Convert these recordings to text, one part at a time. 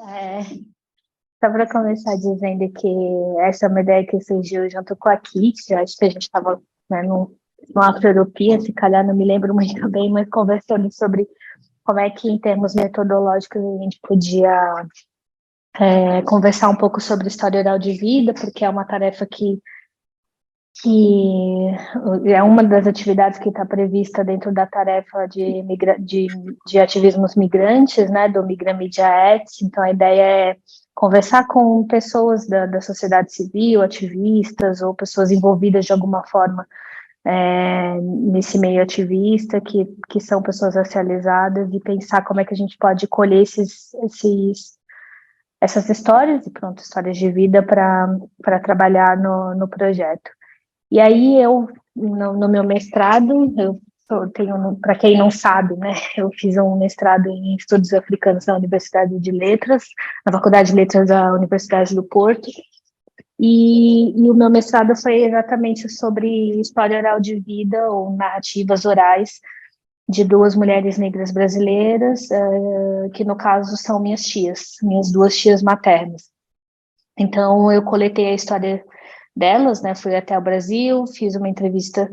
É, só para começar dizendo que essa é uma ideia que surgiu junto com a Kit, acho que a gente estava, né, no Afro-Europia, se calhar não me lembro muito bem, mas conversando sobre como é que, em termos metodológicos, a gente podia conversar um pouco sobre história oral de vida, porque é uma tarefa que é uma das atividades que está prevista dentro da tarefa de ativismos migrantes, né, do Migrant Media Act. Então, a ideia é conversar com pessoas da sociedade civil, ativistas ou pessoas envolvidas de alguma forma nesse meio ativista, que são pessoas racializadas, e pensar como é que a gente pode colher essas histórias, e pronto, histórias de vida para trabalhar no projeto. E aí no meu mestrado, eu tenho, para quem não sabe, né, eu fiz um mestrado em estudos africanos na Universidade de Letras, na Faculdade de Letras da Universidade do Porto, e o meu mestrado foi exatamente sobre história oral de vida, ou narrativas orais, de duas mulheres negras brasileiras, que no caso são minhas duas tias maternas. Então, eu coletei a história delas, né? Fui até o Brasil, fiz uma entrevista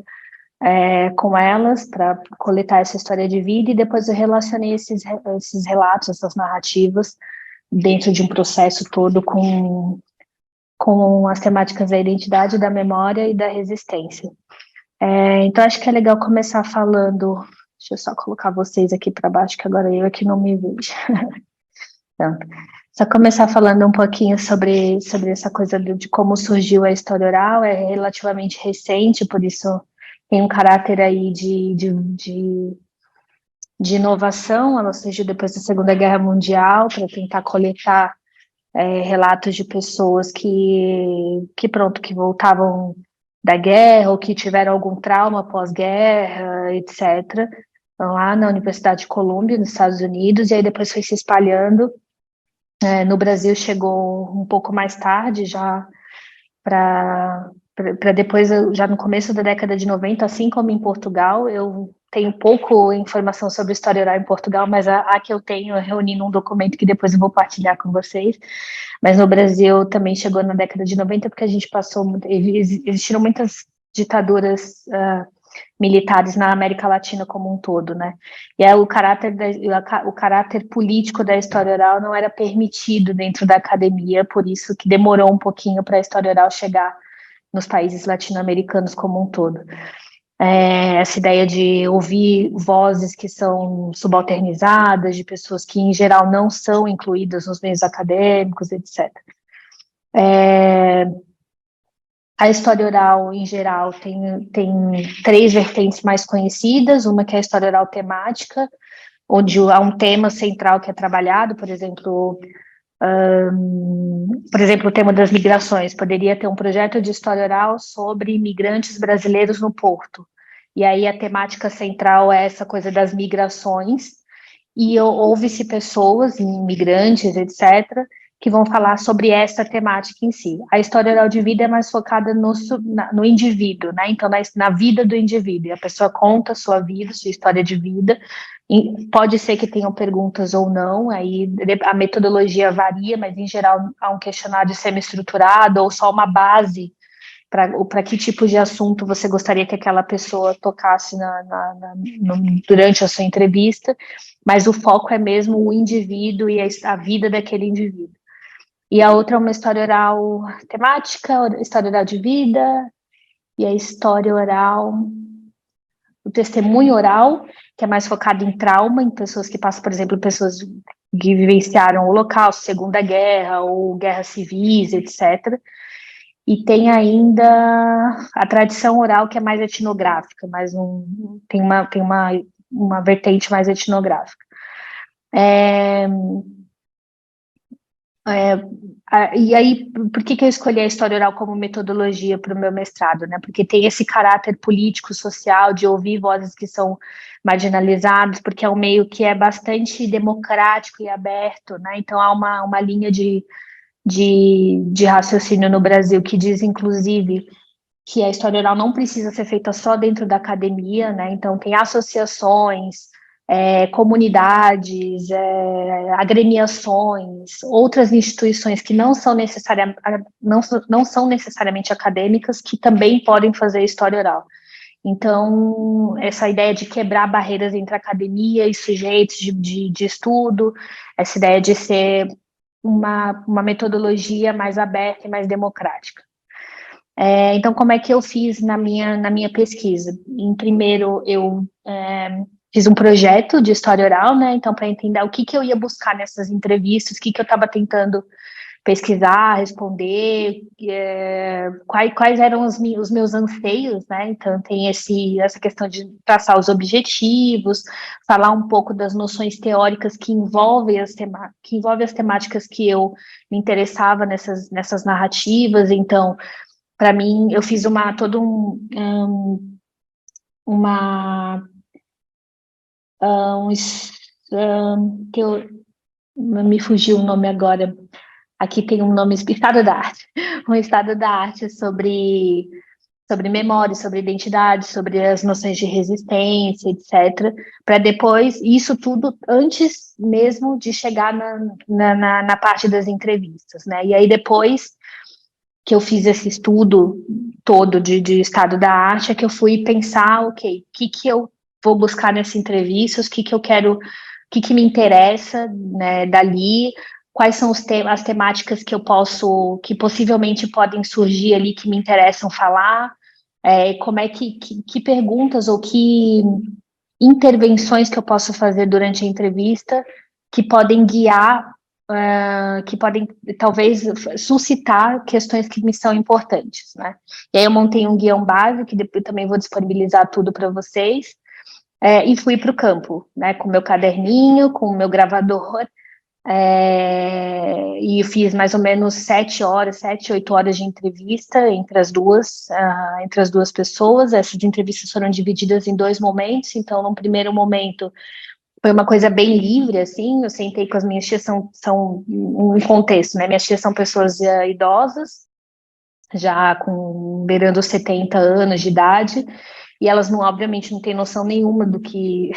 com elas para coletar essa história de vida, e depois eu relacionei esses relatos, essas narrativas, dentro de um processo todo com as temáticas da identidade, da memória e da resistência. Então, acho que é legal começar falando. Deixa eu só colocar vocês aqui para baixo, que agora eu aqui não me vejo. Então, só começar falando um pouquinho sobre essa coisa de como surgiu a história oral. É relativamente recente, por isso tem um caráter aí de inovação. Ela surgiu depois da Segunda Guerra Mundial, para tentar coletar relatos de pessoas que voltavam da guerra ou que tiveram algum trauma pós-guerra, etc., lá na Universidade de Columbia, nos Estados Unidos, e aí depois foi se espalhando. No Brasil chegou um pouco mais tarde, já para depois, já no começo da década de 90, assim como em Portugal. Eu tenho pouco informação sobre história oral em Portugal, mas a que eu tenho eu reuni num documento que depois eu vou partilhar com vocês. Mas no Brasil também chegou na década de 90, porque a gente existiram muitas ditaduras militares na América Latina como um todo, né? E aí o caráter político da história oral não era permitido dentro da academia, por isso que demorou um pouquinho para a história oral chegar nos países latino-americanos como um todo. Essa ideia de ouvir vozes que são subalternizadas, de pessoas que, em geral, não são incluídas nos meios acadêmicos, etc. A história oral, em geral, tem três vertentes mais conhecidas. Uma que é a história oral temática, onde há um tema central que é trabalhado, por exemplo, o tema das migrações. Poderia ter um projeto de história oral sobre imigrantes brasileiros no Porto. E aí a temática central é essa coisa das migrações, e ouve-se pessoas, imigrantes, etc., que vão falar sobre essa temática em si. A história oral de vida é mais focada no indivíduo, né? Então, na vida do indivíduo. E a pessoa conta a sua vida, sua história de vida. E pode ser que tenham perguntas ou não, aí a metodologia varia, mas em geral há um questionário semi-estruturado ou só uma base para que tipo de assunto você gostaria que aquela pessoa tocasse durante a sua entrevista, mas o foco é mesmo o indivíduo e a vida daquele indivíduo. E a outra é uma história oral temática, história oral de vida, e a história oral, o testemunho oral, que é mais focado em trauma, em pessoas que passam, por exemplo, pessoas que vivenciaram o Holocausto, Segunda Guerra ou guerras civis, etc. E tem ainda a tradição oral, que é mais etnográfica, tem uma vertente mais etnográfica. E aí, por que eu escolhi a história oral como metodologia para o meu mestrado, né? Porque tem esse caráter político, social, de ouvir vozes que são marginalizadas, porque é um meio que é bastante democrático e aberto, né? Então há uma linha de raciocínio no Brasil que diz, inclusive, que a história oral não precisa ser feita só dentro da academia, né? Então tem associações, comunidades, agremiações, outras instituições que não são necessariamente acadêmicas, que também podem fazer história oral. Então, essa ideia de quebrar barreiras entre academia e sujeitos de estudo, essa ideia de ser uma metodologia mais aberta e mais democrática. Então, como é que eu fiz na minha pesquisa? Primeiro, eu fiz um projeto de história oral, né? Então, para entender o que eu ia buscar nessas entrevistas, o que eu estava tentando pesquisar, responder, quais eram os meus anseios, né? Então, tem essa questão de traçar os objetivos, falar um pouco das noções teóricas que envolvem as temáticas que eu me interessava nessas narrativas. Então, para mim, eu fiz que me fugiu o nome agora. Aqui tem um nome, Estado da Arte, um Estado da Arte sobre memória, sobre identidade, sobre as noções de resistência, etc. Para depois, isso tudo antes mesmo de chegar na parte das entrevistas, né? E aí depois que eu fiz esse estudo todo de estado da arte, é que eu fui pensar, ok, o que eu vou buscar nessa entrevista, o que eu quero, o que me interessa, né, dali, quais são as temáticas que possivelmente podem surgir ali, que me interessam falar, como é que perguntas ou que intervenções que eu posso fazer durante a entrevista que podem guiar, que podem talvez suscitar questões que me são importantes, né? E aí eu montei um guião básico, que depois também vou disponibilizar tudo para vocês, e fui para o campo, né? Com meu caderninho, com o meu gravador, e fiz mais ou menos 7, 8 horas de entrevista entre as duas pessoas. Essas entrevistas foram divididas em 2 momentos. Então, no primeiro momento, foi uma coisa bem livre, assim. Eu sentei com as minhas tias, são um contexto, né? Minhas tias são pessoas idosas, já beirando os 70 anos de idade, e elas obviamente não têm noção nenhuma do que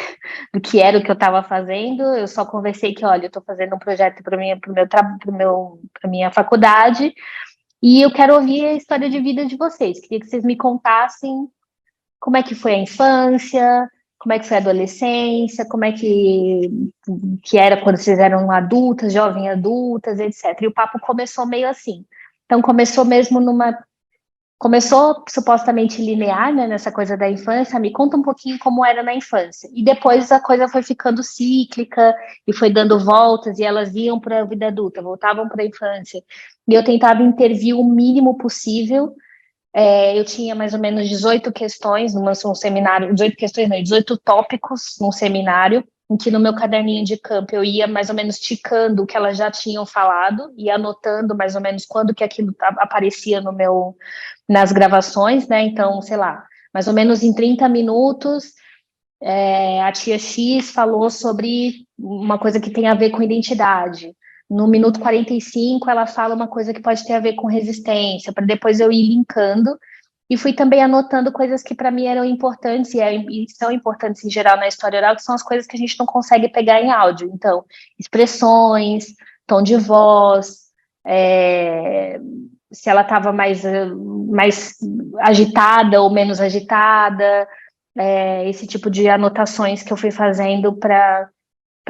era o que eu estava fazendo. Eu só conversei que, olha, eu estou fazendo um projeto para minha faculdade, e eu quero ouvir a história de vida de vocês. Queria que vocês me contassem como é que foi a infância, como é que foi a adolescência, como é que era quando vocês eram adultas, jovens adultas, etc. E o papo começou meio assim. Então, começou supostamente linear, né, nessa coisa da infância. Me conta um pouquinho como era na infância. E depois a coisa foi ficando cíclica e foi dando voltas, e elas iam para a vida adulta, voltavam para a infância. E eu tentava intervir o mínimo possível. Eu tinha mais ou menos 18 questões num seminário, 18 questões, não, 18 tópicos num seminário, em que no meu caderninho de campo eu ia mais ou menos ticando o que elas já tinham falado e anotando mais ou menos quando que aquilo aparecia nas gravações, né? Então, sei lá, mais ou menos em 30 minutos, a tia X falou sobre uma coisa que tem a ver com identidade. No minuto 45, ela fala uma coisa que pode ter a ver com resistência, para depois eu ir linkando. E fui também anotando coisas que para mim eram importantes, e são importantes em geral na história oral, que são as coisas que a gente não consegue pegar em áudio. Então, expressões, tom de voz, se ela estava mais agitada ou menos agitada, esse tipo de anotações que eu fui fazendo para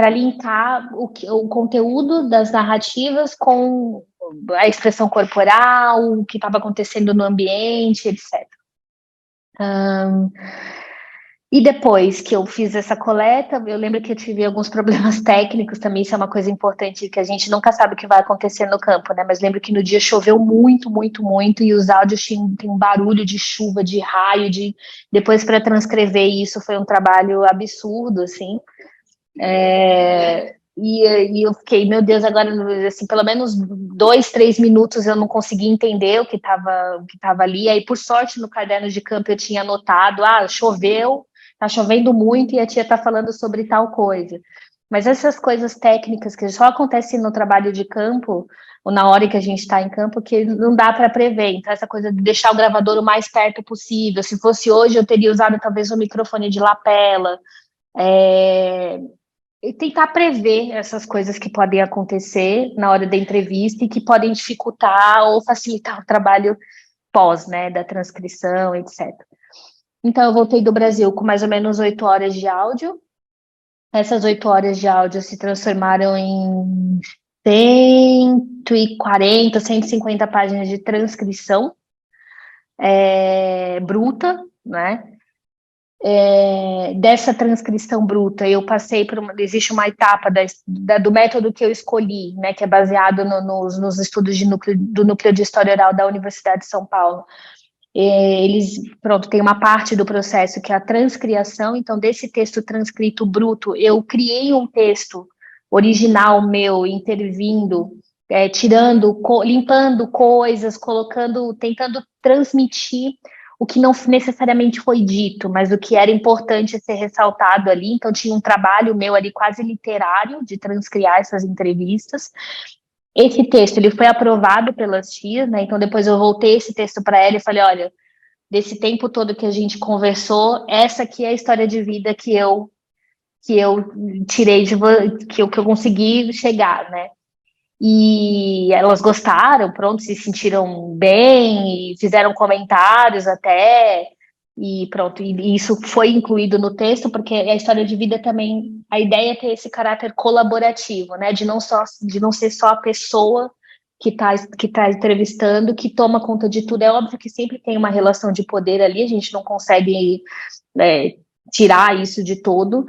linkar o conteúdo das narrativas com a expressão corporal, o que estava acontecendo no ambiente, etc. E depois que eu fiz essa coleta, eu lembro que eu tive alguns problemas técnicos também. Isso é uma coisa importante, que a gente nunca sabe o que vai acontecer no campo, né? Mas lembro que no dia choveu muito, muito, muito, e os áudios tem um barulho de chuva, de raio, depois para transcrever isso foi um trabalho absurdo, assim. E eu fiquei, meu Deus, agora, assim, pelo menos 2, 3 minutos eu não consegui entender o que estava ali. Aí, por sorte, no caderno de campo eu tinha anotado, choveu, tá chovendo muito e a tia tá falando sobre tal coisa. Mas essas coisas técnicas que só acontecem no trabalho de campo, ou na hora que a gente está em campo, que não dá para prever. Então, essa coisa de deixar o gravador o mais perto possível. Se fosse hoje, eu teria usado talvez um microfone de lapela, E tentar prever essas coisas que podem acontecer na hora da entrevista e que podem dificultar ou facilitar o trabalho pós, né, da transcrição, etc. Então, eu voltei do Brasil com mais ou menos 8 horas de áudio. Essas 8 horas de áudio se transformaram em 140, 150 páginas de transcrição bruta, né? Dessa transcrição bruta, eu passei por existe uma etapa do método que eu escolhi, né, que é baseado nos estudos do núcleo de história oral da Universidade de São Paulo. Eles, pronto, tem uma parte do processo que é a transcriação, então desse texto transcrito bruto, eu criei um texto original meu, intervindo, tirando, limpando coisas, colocando, tentando transmitir o que não necessariamente foi dito, mas o que era importante ser ressaltado ali. Então tinha um trabalho meu ali quase literário de transcriar essas entrevistas. Esse texto ele foi aprovado pelas tias, né? Então depois eu voltei esse texto para ela e falei, olha, desse tempo todo que a gente conversou, essa aqui é a história de vida que eu tirei que eu consegui chegar, né? E elas gostaram, pronto, se sentiram bem e fizeram comentários até, e pronto, e isso foi incluído no texto, porque a história de vida também, a ideia é ter esse caráter colaborativo, né, de não ser só a pessoa que tá entrevistando, que toma conta de tudo. É óbvio que sempre tem uma relação de poder ali, a gente não consegue tirar isso de todo,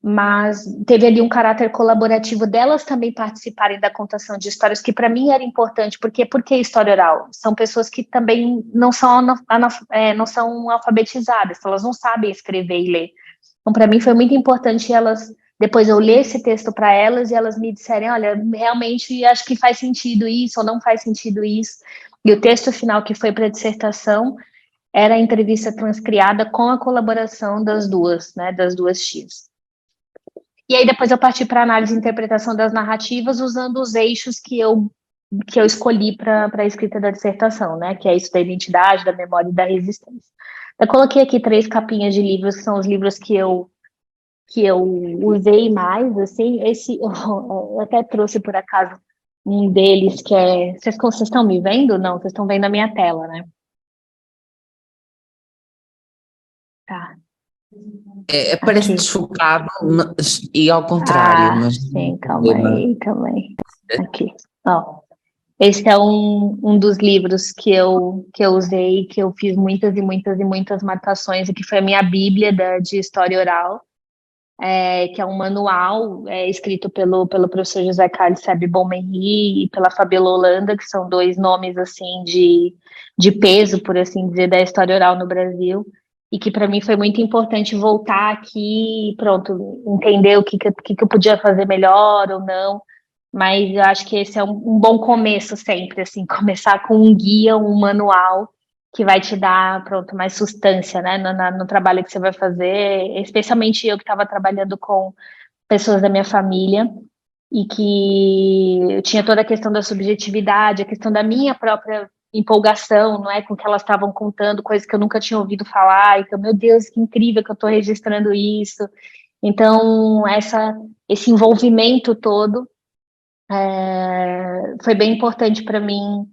mas teve ali um caráter colaborativo delas também participarem da contação de histórias, que para mim era importante, porque história oral? São pessoas que também não são alfabetizadas, elas não sabem escrever e ler. Então, para mim foi muito importante depois eu ler esse texto para elas e elas me disserem, olha, realmente acho que faz sentido isso ou não faz sentido isso. E o texto final que foi para a dissertação era a entrevista transcriada com a colaboração das duas, né, das duas tias. E aí depois eu parti para análise e interpretação das narrativas usando os eixos que eu escolhi para a escrita da dissertação, né? Que é isso da identidade, da memória e da resistência. Eu coloquei aqui 3 capinhas de livros, que são os livros que eu usei mais, assim. Eu até trouxe por acaso um deles que é. Vocês estão me vendo? Não, vocês estão vendo a minha tela, né? Tá, Parece aqui. desfocado e ao contrário, Ah, mas não sim, tem calma problema. aí também. Aqui, ó. Esse é um dos livros que eu usei, que eu fiz muitas e muitas e muitas marcações, e que foi a minha bíblia de história oral, que é um manual escrito pelo professor José Carlos Sebe Bonmerri e pela Fabiola Holanda, que são 2 nomes assim de peso, por assim dizer, da história oral no Brasil, e que para mim foi muito importante voltar aqui e pronto, entender o que eu podia fazer melhor ou não. Mas eu acho que esse é um bom começo sempre, assim, começar com um guia, um manual que vai te dar, pronto, mais sustância, né, no trabalho que você vai fazer, especialmente eu que estava trabalhando com pessoas da minha família e que eu tinha toda a questão da subjetividade, a questão da minha própria empolgação, não é, com o que elas estavam contando, coisas que eu nunca tinha ouvido falar, então, meu Deus, que incrível que eu estou registrando isso. Então, esse envolvimento todo foi bem importante para mim,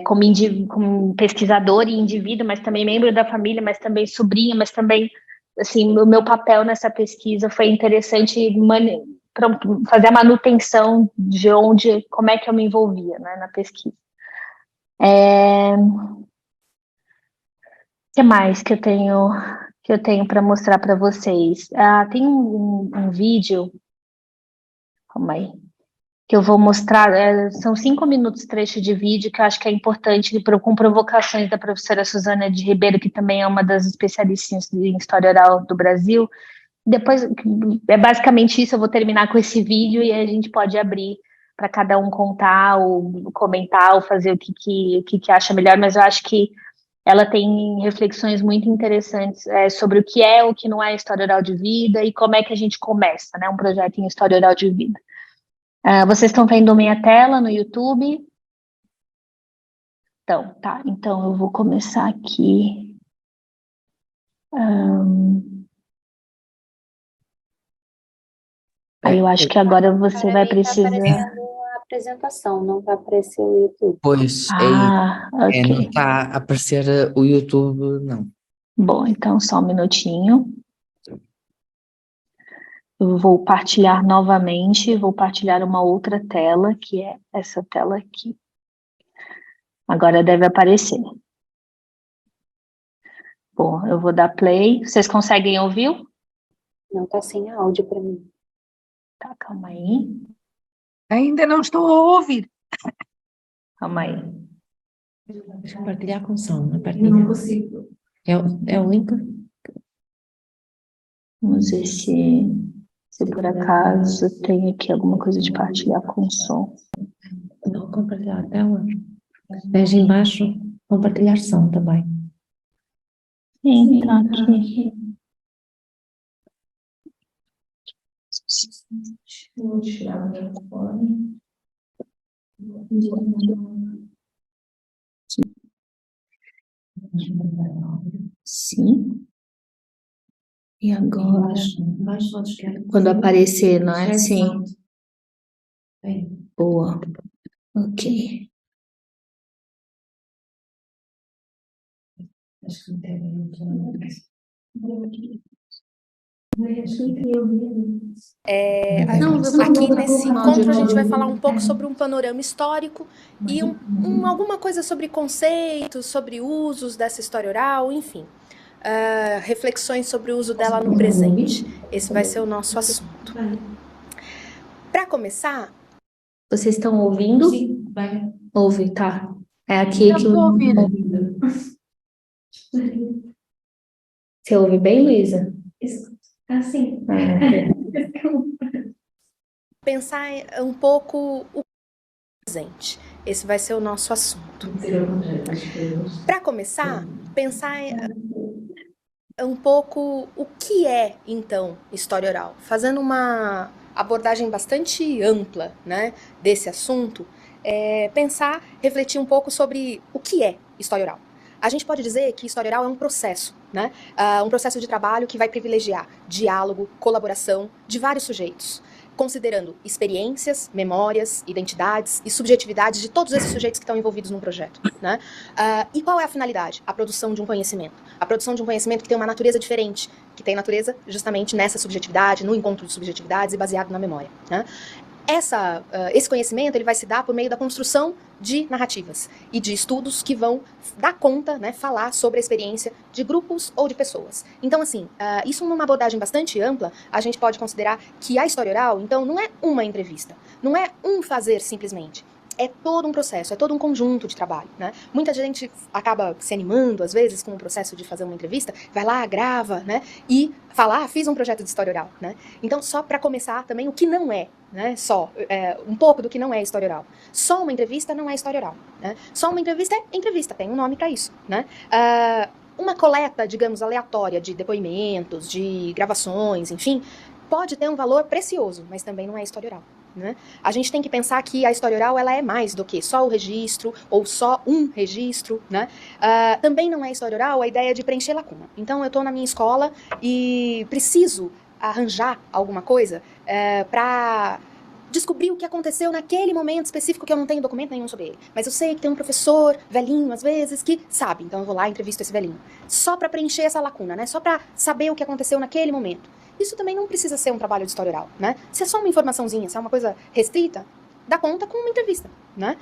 como pesquisador e indivíduo, mas também membro da família, mas também sobrinha, mas também, assim, o meu papel nessa pesquisa foi interessante para fazer a manutenção de como é que eu me envolvia, né, na pesquisa. O que mais que eu tenho para mostrar para vocês? Tem um vídeo, calma aí, que eu vou mostrar, são 5 minutos trecho de vídeo que eu acho que é importante, com provocações da professora Suzana de Ribeiro, que também é uma das especialistas em história oral do Brasil. Depois, é basicamente isso, eu vou terminar com esse vídeo e a gente pode abrir para cada um contar, ou comentar, ou fazer o que acha melhor, mas eu acho que ela tem reflexões muito interessantes sobre o que é, o que não é história oral de vida e como é que a gente começa, né, um projeto em história oral de vida. Vocês estão vendo minha tela no YouTube? Então, tá. Então eu vou começar aqui. Aí eu acho que agora você vai Para mim tá precisar. aparecendo a apresentação, não vai aparecer o YouTube. Pois, é isso. Não Ok. está a aparecer o YouTube, não. Bom, então só um minutinho. Eu vou partilhar novamente, vou partilhar uma outra tela, que é essa tela aqui. Agora deve aparecer. Bom, eu vou dar play. Vocês conseguem ouvir? Não tá sem áudio para mim. Tá, calma aí. Ainda não estou a ouvir. Calma aí. Deixa eu partilhar com som, não partilha. Não consigo. É o link? Vamos ver se por acaso tem aqui alguma coisa de partilhar com som. Não compartilhar a tela. Veja embaixo, compartilhar som também. Sim, tá aqui. Vou tirar o microfone. Sim. E agora? Embaixo lado esquerdo. Quando aparecer, não é? Sim. É. Boa. Ok. Acho que não tem. Aqui nesse encontro a gente vai falar um pouco sobre um panorama histórico e alguma coisa sobre conceitos, sobre usos dessa história oral, enfim. Reflexões sobre o uso dela no presente. Esse vai ser o nosso assunto. Para começar... Vocês estão ouvindo? Sim, vai. Ouve, tá. É aqui que eu... Estou ouvindo. Você ouve bem, Luísa? Sim. Pensar um pouco o presente. Esse vai ser o nosso assunto. Para começar, pensar um pouco o que é, então, história oral. Fazendo uma abordagem bastante ampla, né, desse assunto, pensar, refletir um pouco sobre o que é história oral. A gente pode dizer que história oral é um processo, né? Um processo de trabalho que vai privilegiar diálogo, colaboração de vários sujeitos, considerando experiências, memórias, identidades e subjetividades de todos esses sujeitos que estão envolvidos num projeto, né? E qual é a finalidade? A produção de um conhecimento. A produção de um conhecimento que tem uma natureza diferente, que tem natureza justamente nessa subjetividade, no encontro de subjetividades e baseado na memória, né? Esse conhecimento ele vai se dar por meio da construção de narrativas e de estudos que vão dar conta, né, falar sobre a experiência de grupos ou de pessoas. Então, assim, isso numa abordagem bastante ampla, a gente pode considerar que a história oral, então, não é uma entrevista, não é um fazer simplesmente. É todo um processo, é todo um conjunto de trabalho, né? Muita gente acaba se animando, às vezes, com o processo de fazer uma entrevista, vai lá, grava, né? E fala, fiz um projeto de história oral, né? Então, só para começar também, o que não é, né? Um pouco do que não é história oral. Só uma entrevista não é história oral, né? Só uma entrevista é entrevista, tem um nome para isso, né? Uma coleta, digamos, aleatória de depoimentos, de gravações, enfim, pode ter um valor precioso, mas também não é história oral. Né? A gente tem que pensar que a história oral ela é mais do que só o registro ou só um registro, né? Também não é história oral a ideia de preencher lacuna. Então eu estou na minha escola e preciso arranjar alguma coisa para descobrir o que aconteceu naquele momento específico que eu não tenho documento nenhum sobre ele. Mas eu sei que tem um professor velhinho, às vezes, que sabe. Então eu vou lá e entrevisto esse velhinho. Só para preencher essa lacuna, né? Só para saber o que aconteceu naquele momento. Isso também não precisa ser um trabalho de história oral, né? Se é só uma informaçãozinha, se é uma coisa restrita, dá conta com uma entrevista, né?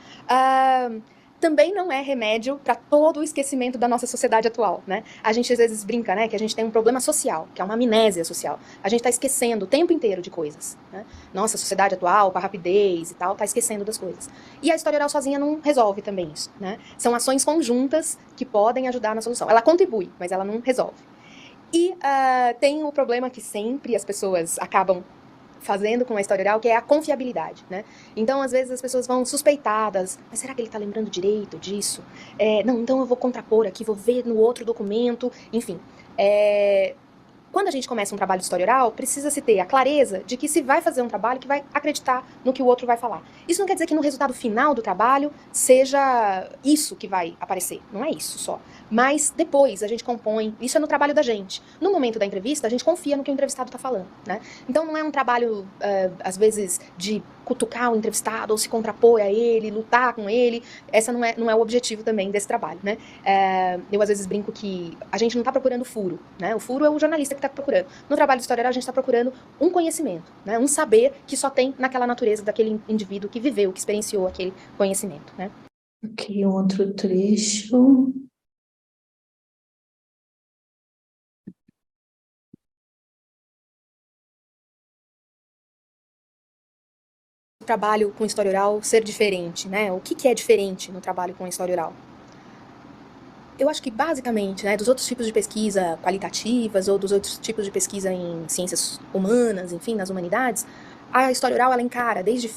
Também não é remédio para todo o esquecimento da nossa sociedade atual, né? A gente às vezes brinca, né, que a gente tem um problema social, que é uma amnésia social. A gente está esquecendo o tempo inteiro de coisas, né? Nossa sociedade atual, com a rapidez e tal, está esquecendo das coisas. E a história oral sozinha não resolve também isso, né? São ações conjuntas que podem ajudar na solução. Ela contribui, mas ela não resolve. E tem o problema que sempre as pessoas acabam fazendo com a história oral, que é a confiabilidade, né? Então, às vezes, as pessoas vão suspeitadas, mas será que ele está lembrando direito disso? Não, então eu vou contrapor aqui, vou ver no outro documento, enfim. Quando a gente começa um trabalho de história oral, precisa-se ter a clareza de que se vai fazer um trabalho que vai acreditar no que o outro vai falar. Isso não quer dizer que no resultado final do trabalho seja isso que vai aparecer, não é isso só. mas depois a gente compõe, isso é no trabalho da gente. No momento da entrevista, a gente confia no que o entrevistado está falando, né? Então não é um trabalho, às vezes, de cutucar o entrevistado ou se contrapor a ele, lutar com ele. Essa não é o objetivo também desse trabalho, né? Eu às vezes brinco que a gente não está procurando furo, né? O furo é o jornalista que está procurando. No trabalho de história oral, a gente está procurando um conhecimento, né? Um saber que só tem naquela natureza daquele indivíduo que viveu, que experienciou aquele conhecimento, né? Aqui um outro trecho. O trabalho com história oral ser diferente, né? O que é diferente no trabalho com história oral? Eu acho que, basicamente, né, dos outros tipos de pesquisa qualitativas ou dos outros tipos de pesquisa em ciências humanas, enfim, nas humanidades, a história oral, ela encara, desde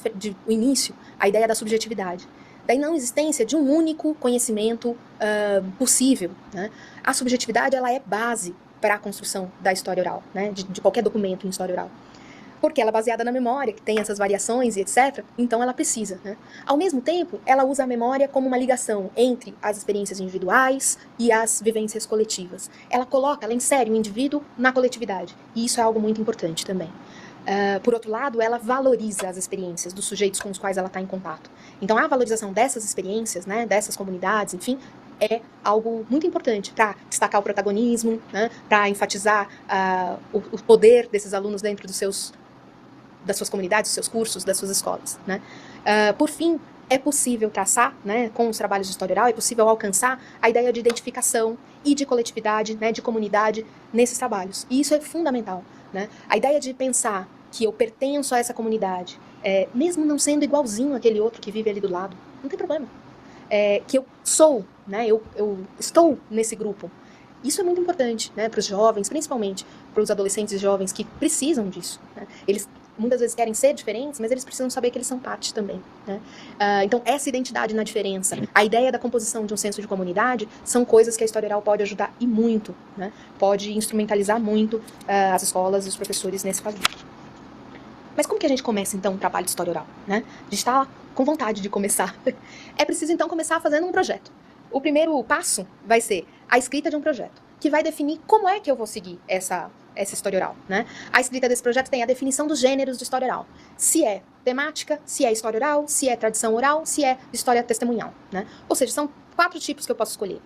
o início, a ideia da subjetividade. Da não existência de um único conhecimento possível, né? A subjetividade, ela é base para a construção da história oral, né? De qualquer documento em história oral. Porque ela é baseada na memória, que tem essas variações e etc., então ela precisa, né? Ao mesmo tempo, ela usa a memória como uma ligação entre as experiências individuais e as vivências coletivas. Ela insere o indivíduo na coletividade, e isso é algo muito importante também. Por outro lado, ela valoriza as experiências dos sujeitos com os quais ela está em contato. Então, a valorização dessas experiências, né, dessas comunidades, enfim, é algo muito importante para destacar o protagonismo, né, para enfatizar o poder desses alunos dentro das suas comunidades, dos seus cursos, das suas escolas, né? Por fim, é possível traçar, né, com os trabalhos de história oral, é possível alcançar a ideia de identificação e de coletividade, né, de comunidade nesses trabalhos. E isso é fundamental, né? A ideia de pensar que eu pertenço a essa comunidade, mesmo não sendo igualzinho àquele outro que vive ali do lado, não tem problema. Que eu sou, né, eu estou nesse grupo. Isso é muito importante, né, para os jovens, principalmente para os adolescentes e jovens que precisam disso, né? Eles muitas vezes querem ser diferentes, mas eles precisam saber que eles são parte também, né? Então, essa identidade na diferença, a ideia da composição de um senso de comunidade, são coisas que a história oral pode ajudar e muito, né? Pode instrumentalizar muito as escolas e os professores nesse caso. Mas como que a gente começa, então, um trabalho de história oral, né? A gente está com vontade de começar. É preciso, então, começar fazendo um projeto. O primeiro passo vai ser a escrita de um projeto, que vai definir como é que eu vou seguir essa história oral, né? A escrita desse projeto tem a definição dos gêneros de história oral. Se é temática, se é história oral, se é tradição oral, se é história testemunhal, né? Ou seja, são 4 tipos que eu posso escolher.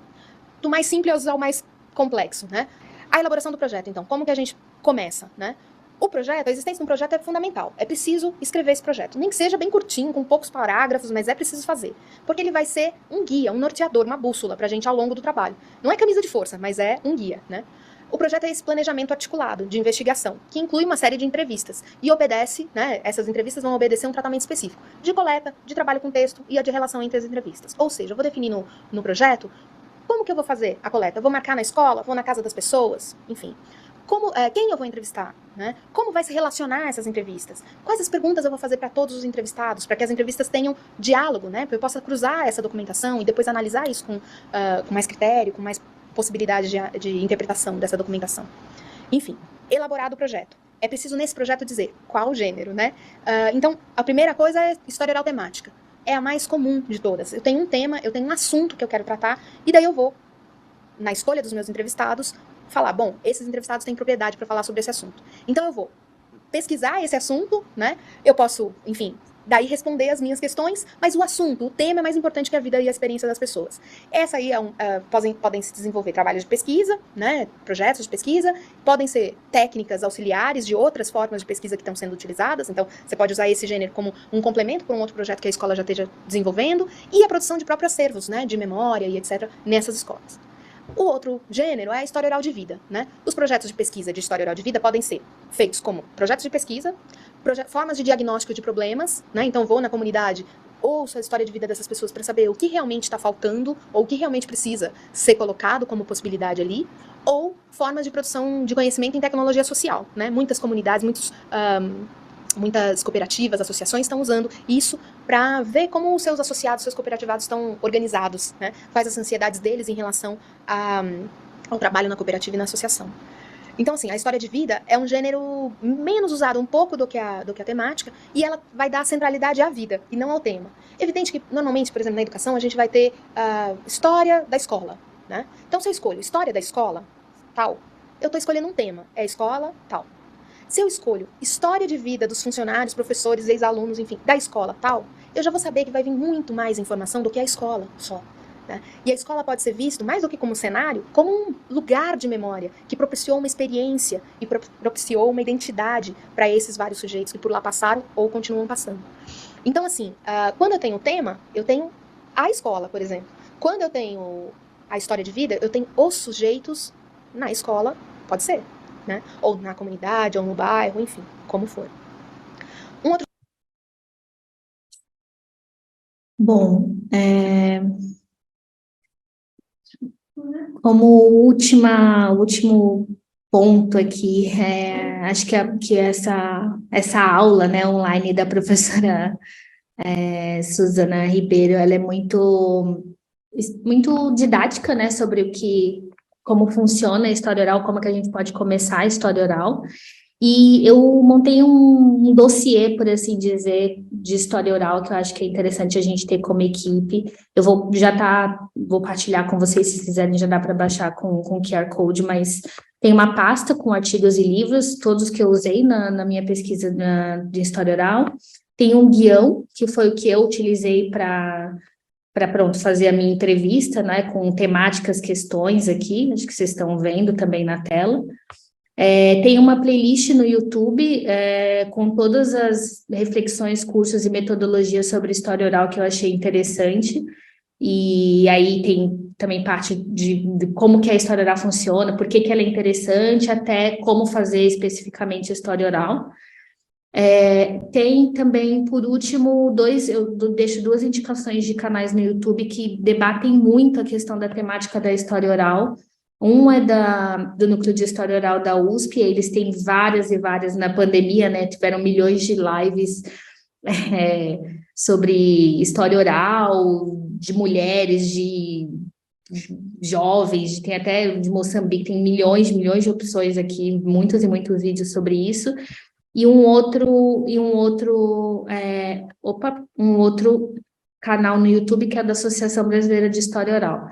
Do mais simples ao mais complexo, né? A elaboração do projeto, então, como que a gente começa, né? O projeto, a existência de um projeto é fundamental. É preciso escrever esse projeto. Nem que seja bem curtinho, com poucos parágrafos, mas é preciso fazer. Porque ele vai ser um guia, um norteador, uma bússola pra gente ao longo do trabalho. Não é camisa de força, mas é um guia, né? O projeto é esse planejamento articulado de investigação, que inclui uma série de entrevistas e obedece, né, essas entrevistas vão obedecer um tratamento específico de coleta, de trabalho com texto e a de relação entre as entrevistas. Ou seja, eu vou definir no projeto como que eu vou fazer a coleta. Eu vou marcar na escola, vou na casa das pessoas, enfim. Quem eu vou entrevistar, né? Como vai se relacionar essas entrevistas? Quais as perguntas eu vou fazer para todos os entrevistados, para que as entrevistas tenham diálogo, né? Para eu possa cruzar essa documentação e depois analisar isso com mais critério, com mais possibilidade de interpretação dessa documentação. Enfim, elaborado o projeto. É preciso nesse projeto dizer qual o gênero, né? Então, a primeira coisa é história oral temática. É a mais comum de todas. Eu tenho um tema, eu tenho um assunto que eu quero tratar, e daí eu vou, na escolha dos meus entrevistados, falar, bom, esses entrevistados têm propriedade para falar sobre esse assunto. Então eu vou pesquisar esse assunto, né? Eu posso, enfim, daí responder as minhas questões, mas o assunto, o tema é mais importante que a vida e a experiência das pessoas. Essa aí podem se desenvolver trabalhos de pesquisa, né? Projetos de pesquisa, podem ser técnicas auxiliares de outras formas de pesquisa que estão sendo utilizadas, então você pode usar esse gênero como um complemento para um outro projeto que a escola já esteja desenvolvendo, e a produção de próprios acervos, né? De memória e etc. nessas escolas. O outro gênero é a história oral de vida, né? Os projetos de pesquisa de história oral de vida podem ser feitos como projetos de pesquisa, formas de diagnóstico de problemas, né? Então vou na comunidade, ouço a história de vida dessas pessoas para saber o que realmente está faltando ou o que realmente precisa ser colocado como possibilidade ali, ou formas de produção de conhecimento em tecnologia social, né? Muitas comunidades, muitas cooperativas, associações estão usando isso para ver como os seus associados, seus cooperativados estão organizados, né? Quais as ansiedades deles em relação ao trabalho na cooperativa e na associação. Então, assim, a história de vida é um gênero menos usado um pouco do que a temática, e ela vai dar centralidade à vida e não ao tema. Evidente que, normalmente, por exemplo, na educação, a gente vai ter a história da escola, né? Então, se eu escolho história da escola, tal, eu estou escolhendo um tema, é escola, tal. Se eu escolho história de vida dos funcionários, professores, ex-alunos, enfim, da escola, tal, eu já vou saber que vai vir muito mais informação do que a escola só. Né? E a escola pode ser vista, mais do que como cenário, como um lugar de memória que propiciou uma experiência e propiciou uma identidade para esses vários sujeitos que por lá passaram ou continuam passando. Então, assim, quando eu tenho o tema, eu tenho a escola, por exemplo. Quando eu tenho a história de vida, eu tenho os sujeitos na escola, pode ser, né? Ou na comunidade, ou no bairro, enfim, como for. Bom, como último ponto aqui, acho que essa aula, né, online da professora Suzana Ribeiro, ela é muito didática, né, sobre como funciona a história oral, como que a gente pode começar a história oral. E eu montei um dossiê, por assim dizer, de história oral, que eu acho que é interessante a gente ter como equipe. Eu vou partilhar com vocês, se quiserem, já dá para baixar com QR Code, mas tem uma pasta com artigos e livros, todos que eu usei na minha pesquisa de história oral. Tem um guião, que foi o que eu utilizei para fazer a minha entrevista, né, com temáticas, questões aqui, acho que vocês estão vendo também na tela. Tem uma playlist no YouTube com todas as reflexões, cursos e metodologias sobre história oral que eu achei interessante. E aí tem também parte de como que a história oral funciona, por que ela é interessante, até como fazer especificamente a história oral. Tem também, por último, eu deixo 2 indicações de canais no YouTube que debatem muito a questão da temática da história oral. Um é do Núcleo de História Oral da USP, eles têm várias e várias na pandemia, né? Tiveram milhões de lives sobre história oral, de mulheres, de jovens, tem até de Moçambique, tem milhões de opções aqui, muitos e muitos vídeos sobre isso. E um outro canal no YouTube que é da Associação Brasileira de História Oral.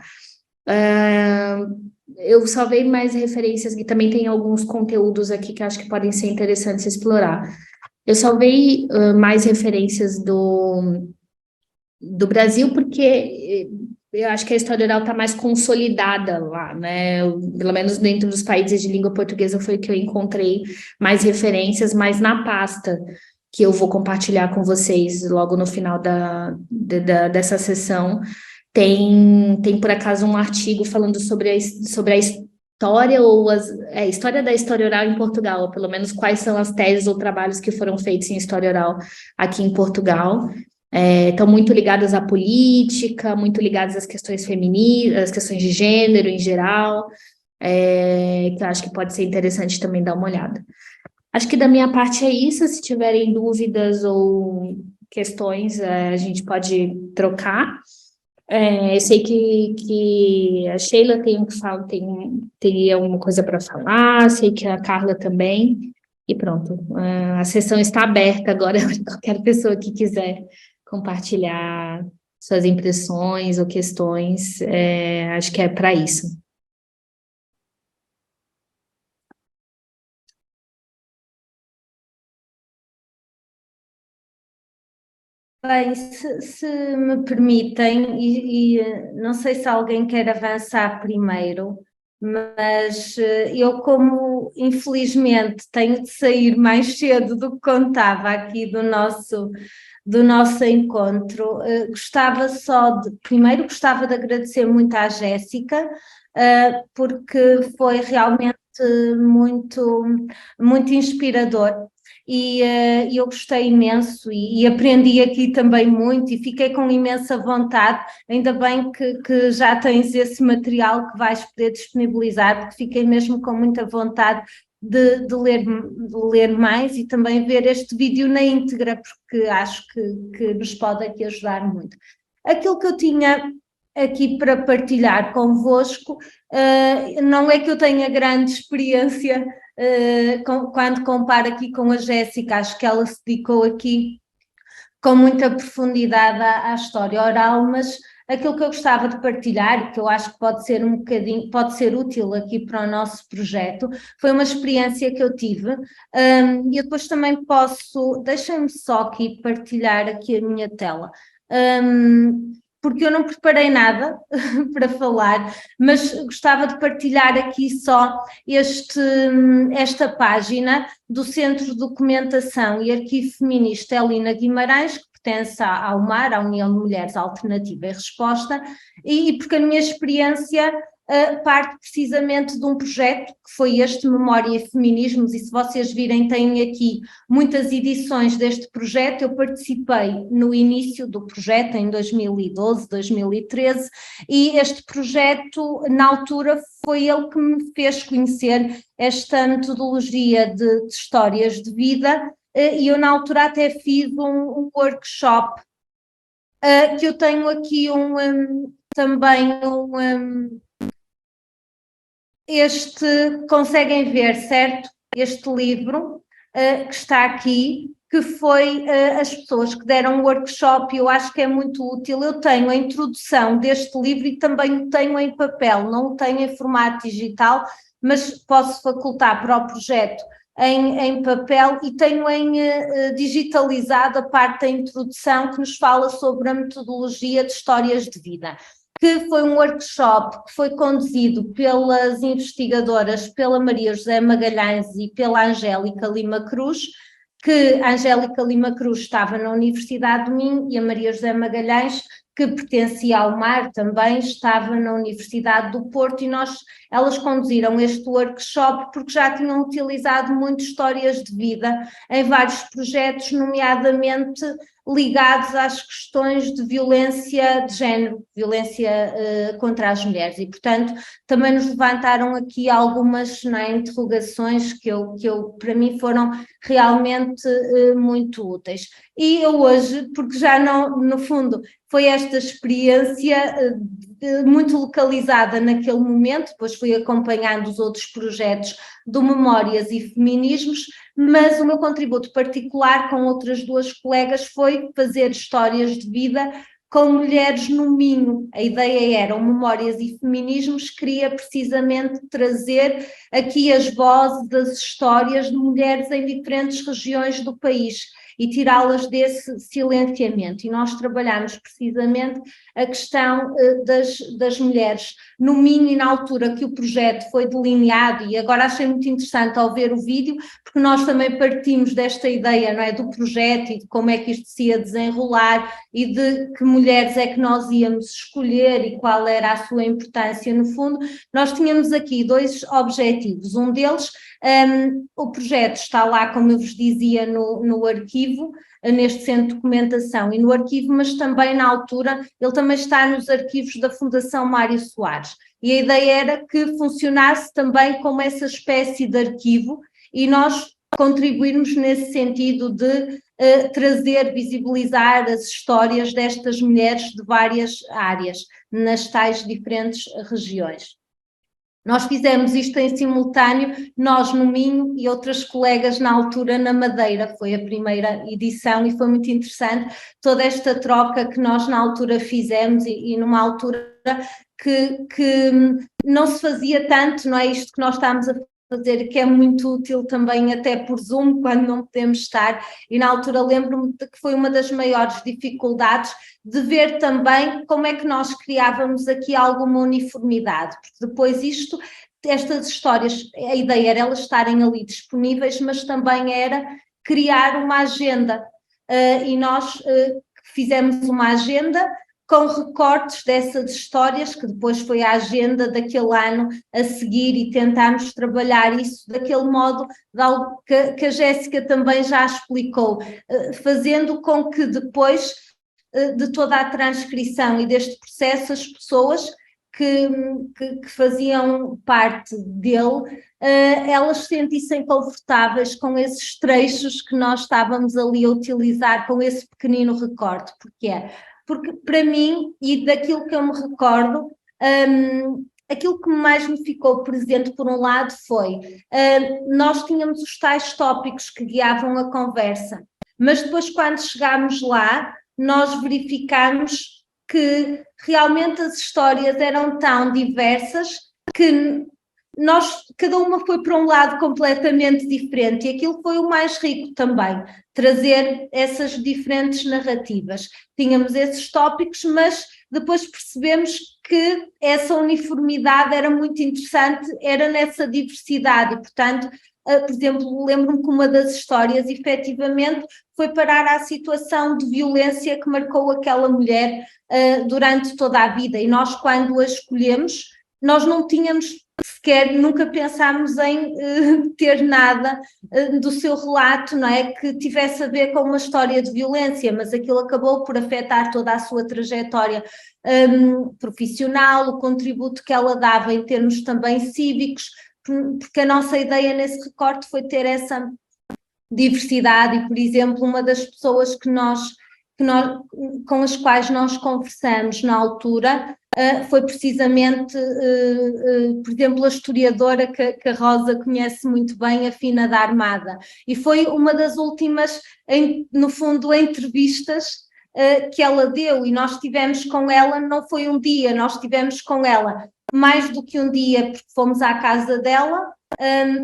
Eu salvei mais referências, e também tem alguns conteúdos aqui que acho que podem ser interessantes explorar. Eu salvei mais referências do Brasil, porque eu acho que a história oral está mais consolidada lá, né? Pelo menos dentro dos países de língua portuguesa foi que eu encontrei mais referências, mas na pasta que eu vou compartilhar com vocês logo no final dessa sessão, tem por acaso um artigo falando sobre a história ou a história da história oral em Portugal, ou pelo menos quais são as teses ou trabalhos que foram feitos em história oral aqui em Portugal. Estão muito ligadas à política, muito ligadas às questões femininas, às questões de gênero em geral, que eu acho que pode ser interessante também dar uma olhada. Acho que da minha parte é isso. Se tiverem dúvidas ou questões, a gente pode trocar. Eu sei que a Sheila teria alguma coisa para falar, sei que a Carla também, e pronto. A sessão está aberta agora para qualquer pessoa que quiser compartilhar suas impressões ou questões, acho que é para isso. Bem, se me permitem, não sei se alguém quer avançar primeiro, mas eu, como infelizmente tenho de sair mais cedo do que contava aqui do nosso encontro, primeiro gostava de agradecer muito à Jéssica, porque foi realmente muito inspirador. E eu gostei imenso e aprendi aqui também muito e fiquei com imensa vontade, ainda bem que já tens esse material que vais poder disponibilizar, porque fiquei mesmo com muita vontade de ler mais e também ver este vídeo na íntegra, porque acho que nos pode aqui ajudar muito. Aquilo que eu tinha aqui para partilhar convosco, não é que eu tenha grande experiência quando comparo aqui com a Jéssica, acho que ela se dedicou aqui com muita profundidade à história oral, mas aquilo que eu gostava de partilhar, que eu acho que pode ser pode ser útil aqui para o nosso projeto, foi uma experiência que eu tive, e eu depois também deixem-me só aqui partilhar aqui a minha tela, porque eu não preparei nada para falar, mas gostava de partilhar aqui só esta página do Centro de Documentação e Arquivo Feminista Helena Guimarães, que pertence ao MAR, à União de Mulheres Alternativa e Resposta, e porque a minha experiência parte precisamente de um projeto que foi este Memória e Feminismos, e se vocês virem tem aqui muitas edições deste projeto. Eu participei no início do projeto em 2012, 2013, e este projeto na altura foi ele que me fez conhecer esta metodologia de histórias de vida, e eu na altura até fiz um workshop, que eu tenho aqui conseguem ver, certo? Este livro que está aqui, que foi as pessoas que deram o workshop, eu acho que é muito útil. Eu tenho a introdução deste livro e também o tenho em papel, não o tenho em formato digital, mas posso facultar para o projeto em papel, e tenho digitalizado a parte da introdução que nos fala sobre a metodologia de histórias de vida, que foi um workshop que foi conduzido pelas investigadoras, pela Maria José Magalhães e pela Angélica Lima Cruz, que a Angélica Lima Cruz estava na Universidade do Minho e a Maria José Magalhães, que pertencia ao MAR, também estava na Universidade do Porto, e elas conduziram este workshop porque já tinham utilizado muito histórias de vida em vários projetos, nomeadamente ligados às questões de violência de género, violência contra as mulheres, e portanto também nos levantaram aqui algumas interrogações que para mim foram realmente muito úteis. E eu hoje, porque já não, no fundo, foi esta experiência muito localizada naquele momento, depois fui acompanhando os outros projetos do Memórias e Feminismos, mas o meu contributo particular com outras duas colegas foi fazer histórias de vida com mulheres no Minho. A ideia era, o Memórias e Feminismos queria precisamente trazer aqui as vozes das histórias de mulheres em diferentes regiões do país e tirá-las desse silenciamento. E nós trabalhamos precisamente a questão das mulheres no Minho, e na altura que o projeto foi delineado, e agora achei muito interessante ao ver o vídeo, porque nós também partimos desta ideia, não é, do projeto e de como é que isto se ia desenrolar e de que mulheres é que nós íamos escolher e qual era a sua importância no fundo. Nós tínhamos aqui dois objetivos, um deles, o projeto está lá, como eu vos dizia, no arquivo, neste centro de documentação e no arquivo, mas também na altura ele também está nos arquivos da Fundação Mário Soares, e a ideia era que funcionasse também como essa espécie de arquivo e nós contribuirmos nesse sentido de trazer, visibilizar as histórias destas mulheres de várias áreas, nas tais diferentes regiões. Nós fizemos isto em simultâneo, nós no Minho e outras colegas na altura na Madeira, foi a primeira edição e foi muito interessante toda esta troca que nós na altura fizemos e numa altura que não se fazia tanto, não é isto que nós estamos a fazer, que é muito útil também até por Zoom, quando não podemos estar, e na altura lembro-me de que foi uma das maiores dificuldades de ver também como é que nós criávamos aqui alguma uniformidade, porque depois estas histórias, a ideia era elas estarem ali disponíveis, mas também era criar uma agenda, e nós fizemos uma agenda com recortes dessas histórias, que depois foi a agenda daquele ano a seguir, e tentámos trabalhar isso daquele modo, de algo que a Jéssica também já explicou, fazendo com que depois de toda a transcrição e deste processo as pessoas que faziam parte dele, elas se sentissem confortáveis com esses trechos que nós estávamos ali a utilizar, com esse pequenino recorte. Porque para mim, e daquilo que eu me recordo, aquilo que mais me ficou presente por um lado foi, nós tínhamos os tais tópicos que guiavam a conversa, mas depois quando chegámos lá, nós verificámos que realmente as histórias eram tão diversas que cada uma foi para um lado completamente diferente, e aquilo foi o mais rico também, trazer essas diferentes narrativas. Tínhamos esses tópicos, mas depois percebemos que essa uniformidade era muito interessante, era nessa diversidade, e portanto, por exemplo, lembro-me que uma das histórias, efetivamente, foi parar à situação de violência que marcou aquela mulher durante toda a vida, e nós, quando a escolhemos, nós não tínhamos sequer, nunca pensámos em ter nada do seu relato, não é, que tivesse a ver com uma história de violência, mas aquilo acabou por afetar toda a sua trajetória profissional, o contributo que ela dava em termos também cívicos, porque a nossa ideia nesse recorte foi ter essa diversidade, e, por exemplo, uma das pessoas com as quais nós conversamos na altura foi precisamente, por exemplo, a historiadora que a Rosa conhece muito bem, a Fina da Armada, e foi uma das últimas, no fundo, entrevistas que ela deu, e nós estivemos com ela, não foi um dia, nós estivemos com ela mais do que um dia, porque fomos à casa dela,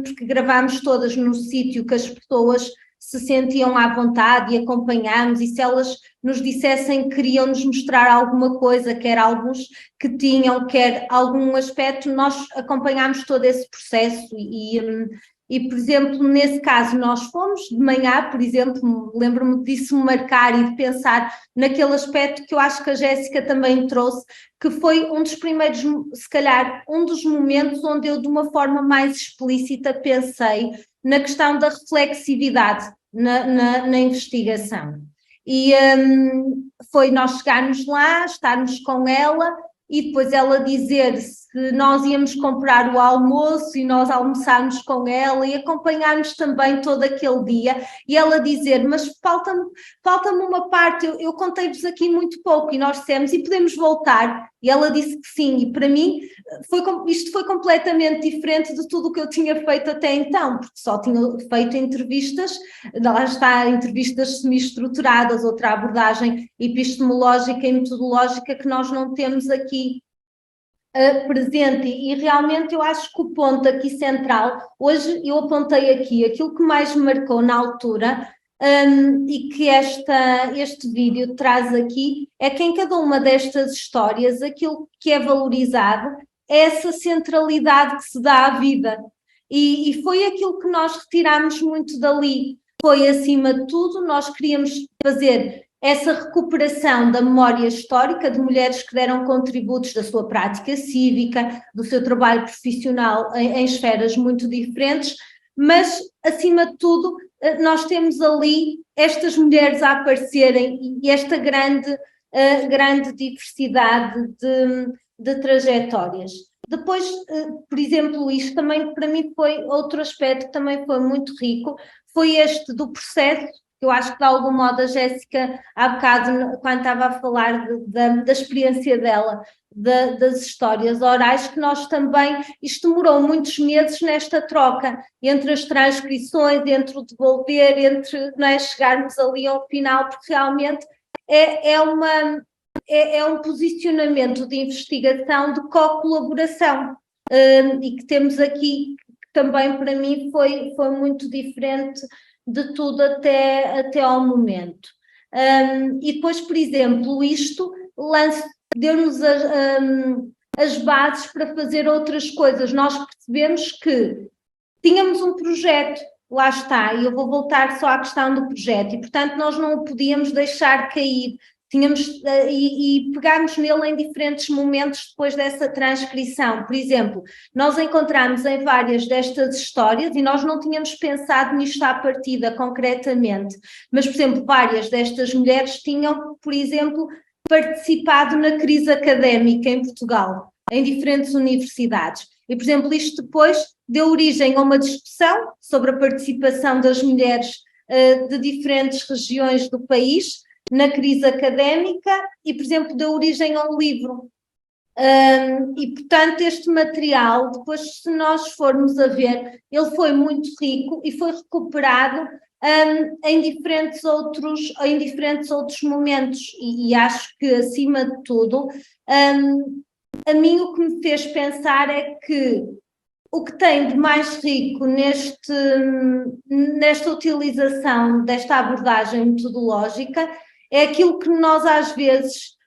porque gravámos todas no sítio que as pessoas se sentiam à vontade, e acompanhámos, e se elas nos dissessem que queriam nos mostrar alguma coisa, quer alguns que tinham, quer algum aspecto, nós acompanhámos todo esse processo, e, por exemplo, nesse caso nós fomos de manhã, por exemplo, lembro-me disso me marcar e de pensar naquele aspecto que eu acho que a Jéssica também trouxe, que foi um dos primeiros, se calhar, um dos momentos onde eu de uma forma mais explícita pensei na questão da reflexividade na investigação. E foi nós chegarmos lá, estarmos com ela, e depois ela dizer se nós íamos comprar o almoço, e nós almoçarmos com ela e acompanharmos também todo aquele dia, e ela dizer, mas falta-me uma parte, eu contei-vos aqui muito pouco, e nós dissemos, e podemos voltar? E ela disse que sim, e para mim isto foi completamente diferente de tudo o que eu tinha feito até então, porque só tinha feito entrevistas, lá está, entrevistas semi-estruturadas, outra abordagem epistemológica e metodológica que nós não temos aqui presente, e realmente eu acho que o ponto aqui central, hoje eu apontei aqui aquilo que mais me marcou na altura, e que este vídeo traz aqui, é que em cada uma destas histórias aquilo que é valorizado é essa centralidade que se dá à vida, e foi aquilo que nós retiramos muito dali, foi acima de tudo, nós queríamos fazer essa recuperação da memória histórica de mulheres que deram contributos da sua prática cívica, do seu trabalho profissional em esferas muito diferentes, mas, acima de tudo, nós temos ali estas mulheres a aparecerem, e esta grande diversidade de trajetórias. Depois, por exemplo, isto também para mim foi outro aspecto que também foi muito rico, foi este do processo. Eu acho que de algum modo a Jéssica, há bocado, quando estava a falar da experiência dela, das histórias orais, que nós também, isto demorou muitos meses nesta troca, entre as transcrições, entre o devolver, entre, não é, chegarmos ali ao final, porque realmente é um posicionamento de investigação, de co-colaboração, e que temos aqui, que também para mim foi muito diferente de tudo até ao momento. E depois, por exemplo, isto deu-nos as bases para fazer outras coisas. Nós percebemos que tínhamos um projeto, lá está, e eu vou voltar só à questão do projeto, e portanto nós não o podíamos deixar cair. E pegámos nele em diferentes momentos depois dessa transcrição. Por exemplo, nós encontramos em várias destas histórias, e nós não tínhamos pensado nisto à partida concretamente, mas, por exemplo, várias destas mulheres tinham, por exemplo, participado na crise académica em Portugal, em diferentes universidades. E, por exemplo, isto depois deu origem a uma discussão sobre a participação das mulheres de diferentes regiões do país na crise académica, e, por exemplo, deu origem a um livro. E, portanto, este material, depois, se nós formos a ver, ele foi muito rico e foi recuperado em diferentes outros momentos, e acho que, acima de tudo, a mim o que me fez pensar é que o que tem de mais rico nesta utilização desta abordagem metodológica é aquilo que nós às vezes,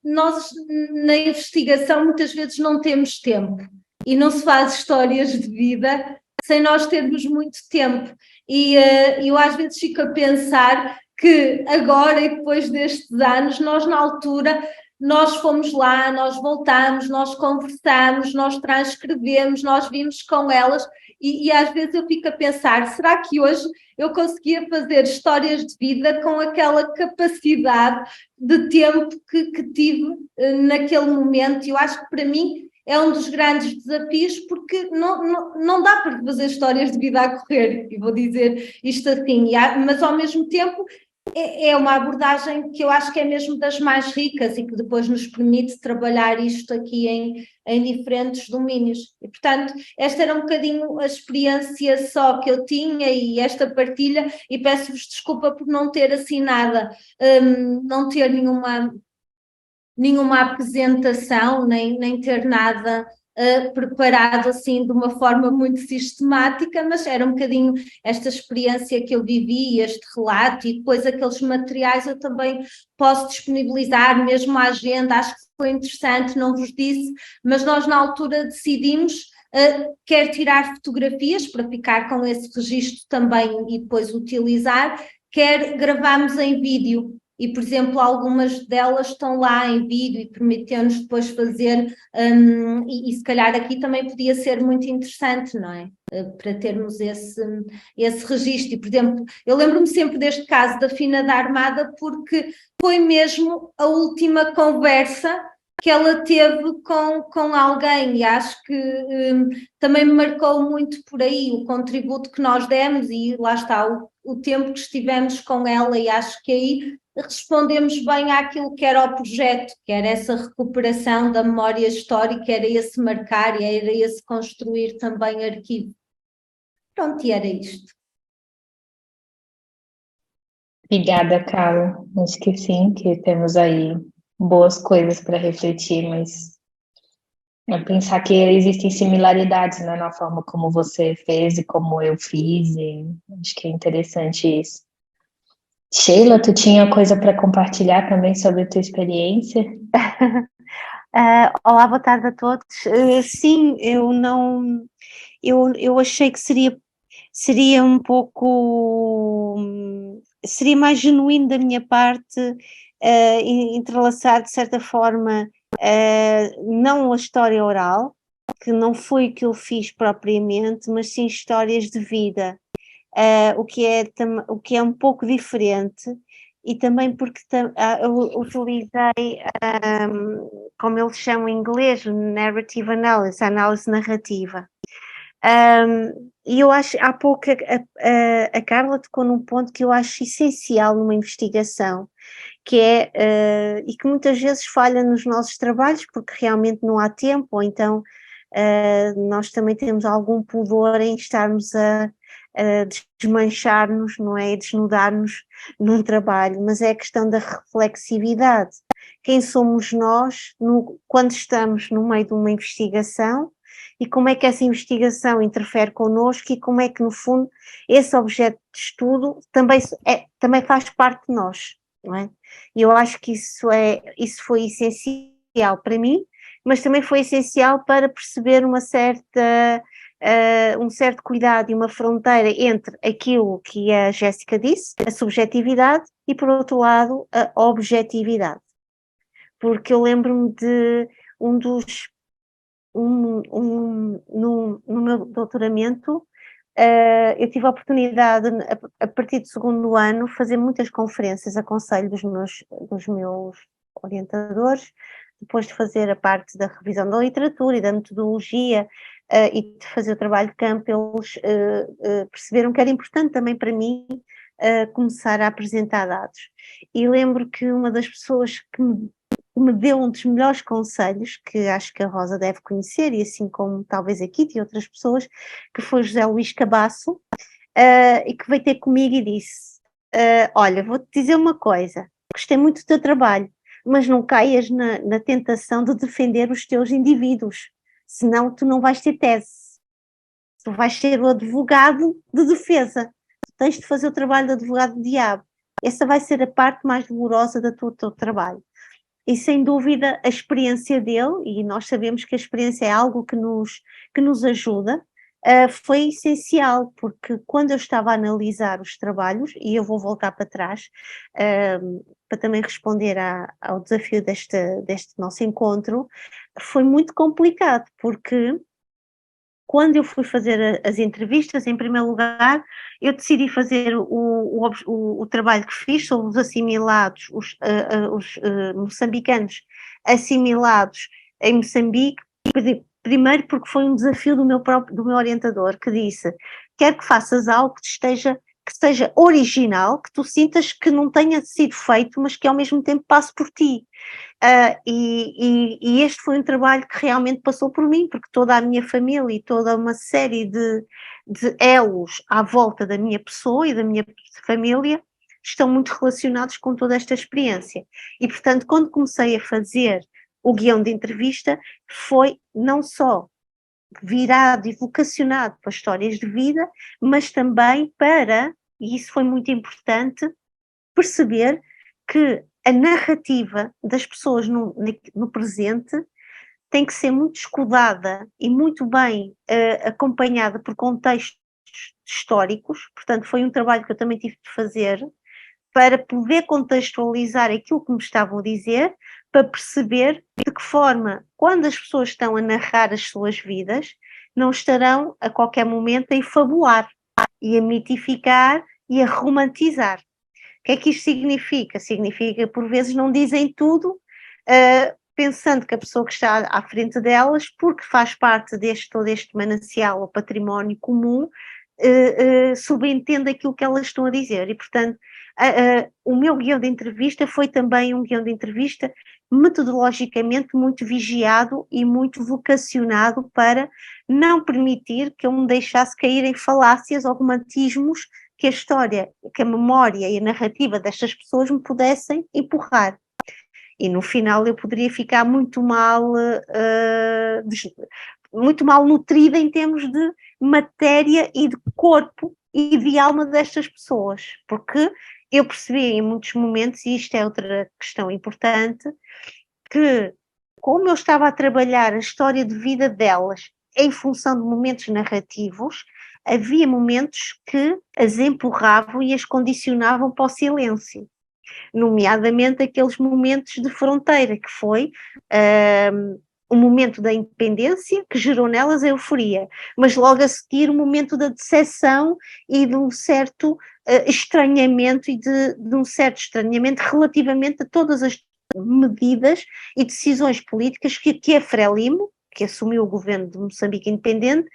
nós na investigação muitas vezes não temos tempo e não se faz histórias de vida sem nós termos muito tempo, e eu às vezes fico a pensar que agora e depois destes anos, nós na altura, nós fomos lá, nós voltamos, nós conversamos, nós transcrevemos, nós vimos com elas, e às vezes eu fico a pensar, será que hoje eu conseguia fazer histórias de vida com aquela capacidade de tempo que tive naquele momento? Eu acho que para mim é um dos grandes desafios, porque não dá para fazer histórias de vida a correr, e vou dizer isto assim, mas ao mesmo tempo é uma abordagem que eu acho que é mesmo das mais ricas e que depois nos permite trabalhar isto aqui em diferentes domínios. E, portanto, esta era um bocadinho a experiência só que eu tinha e esta partilha, e peço-vos desculpa por não ter assim nada, não ter nenhuma apresentação, nem ter nada preparado assim de uma forma muito sistemática, mas era um bocadinho esta experiência que eu vivi, este relato, e depois aqueles materiais eu também posso disponibilizar, mesmo a agenda. Acho que foi interessante, não vos disse, mas nós na altura decidimos quer tirar fotografias para ficar com esse registro também e depois utilizar, quer gravamos em vídeo. E, por exemplo, algumas delas estão lá em vídeo e permitem-nos depois fazer, e se calhar aqui também podia ser muito interessante, não é? Para termos esse registro. E, por exemplo, eu lembro-me sempre deste caso da Fina da Armada, porque foi mesmo a última conversa que ela teve com alguém, e acho que também me marcou muito por aí o contributo que nós demos, e lá está o tempo que estivemos com ela, e acho que aí respondemos bem àquilo que era o projeto, que era essa recuperação da memória histórica, era esse marcar e era esse construir também arquivo. Pronto, e era isto. Obrigada, Carla. Acho que sim, que temos aí boas coisas para refletir, mas é pensar que existem similaridades, né, na forma como você fez e como eu fiz, e acho que é interessante isso. Sheila, tu tinha coisa para compartilhar também sobre a tua experiência? Olá, boa tarde a todos. Sim, eu achei que seria um pouco, seria mais genuíno da minha parte entrelaçar de certa forma não a história oral, que não foi o que eu fiz propriamente, mas sim histórias de vida. O que é um pouco diferente, e também porque eu utilizei, como eles chamam em inglês, narrative analysis, análise narrativa. E eu acho, há pouco a Carla tocou num ponto que eu acho essencial numa investigação, que é, e que muitas vezes falha nos nossos trabalhos, porque realmente não há tempo, ou então nós também temos algum pudor em estarmos a desmanchar-nos, não é? Desnudar-nos num trabalho, mas é a questão da reflexividade. Quem somos nós quando estamos no meio de uma investigação, e como é que essa investigação interfere connosco, e como é que, no fundo, esse objeto de estudo também faz parte de nós, não é? E eu acho que isso foi essencial para mim, mas também foi essencial para perceber um certo cuidado e uma fronteira entre aquilo que a Jéssica disse, a subjetividade, e, por outro lado, a objetividade. Porque eu lembro-me de no meu doutoramento, eu tive a oportunidade, a partir do segundo ano, fazer muitas conferências a conselho dos meus orientadores, depois de fazer a parte da revisão da literatura e da metodologia, e de fazer o trabalho de campo. Eles perceberam que era importante também para mim começar a apresentar dados. E lembro que uma das pessoas que me deu um dos melhores conselhos, que acho que a Rosa deve conhecer, e assim como talvez aqui e outras pessoas, que foi José Luís Cabasso, e que veio ter comigo e disse, olha, vou-te dizer uma coisa, gostei muito do teu trabalho, mas não caias na tentação de defender os teus indivíduos, senão tu não vais ter tese, tu vais ser o advogado de defesa, tu tens de fazer o trabalho de advogado do diabo, essa vai ser a parte mais dolorosa do teu trabalho. E sem dúvida a experiência dele, e nós sabemos que a experiência é algo que nos ajuda, foi essencial, porque quando eu estava a analisar os trabalhos, e eu vou voltar para trás, para também responder ao desafio deste nosso encontro, foi muito complicado, porque quando eu fui fazer as entrevistas, em primeiro lugar, eu decidi fazer o trabalho que fiz sobre os assimilados, os moçambicanos assimilados em Moçambique, primeiro porque foi um desafio do meu orientador, que disse, quero que faças algo que seja original, que tu sintas que não tenha sido feito, mas que ao mesmo tempo passe por ti. E este foi um trabalho que realmente passou por mim, porque toda a minha família e toda uma série de elos à volta da minha pessoa e da minha família estão muito relacionados com toda esta experiência. E, portanto, quando comecei a fazer o guião de entrevista, foi não só virado e vocacionado para histórias de vida, mas também para, e isso foi muito importante, perceber que a narrativa das pessoas no presente tem que ser muito escudada e muito bem acompanhada por contextos históricos, portanto foi um trabalho que eu também tive de fazer para poder contextualizar aquilo que me estavam a dizer, para perceber de que forma, quando as pessoas estão a narrar as suas vidas, não estarão a qualquer momento a enfabular e a mitificar e a romantizar. O que é que isto significa? Significa, por vezes, não dizem tudo, pensando que a pessoa que está à frente delas, porque faz parte todo este manancial ou património comum, subentende aquilo que elas estão a dizer. E, portanto, o meu guião de entrevista foi também um guião de entrevista metodologicamente muito vigiado e muito vocacionado para não permitir que eu me deixasse cair em falácias ou romantismos que a história, que a memória e a narrativa destas pessoas me pudessem empurrar. E no final eu poderia ficar muito mal nutrida em termos de matéria e de corpo e de alma destas pessoas, porque eu percebi em muitos momentos, e isto é outra questão importante, que como eu estava a trabalhar a história de vida delas em função de momentos narrativos, havia momentos que as empurravam e as condicionavam para o silêncio, nomeadamente aqueles momentos de fronteira, que foi o momento da independência, que gerou nelas a euforia, mas logo a seguir o momento da decepção e de um certo estranhamento e de um certo estranhamento relativamente a todas as medidas e decisões políticas que a Frelimo, que assumiu o governo de Moçambique independente,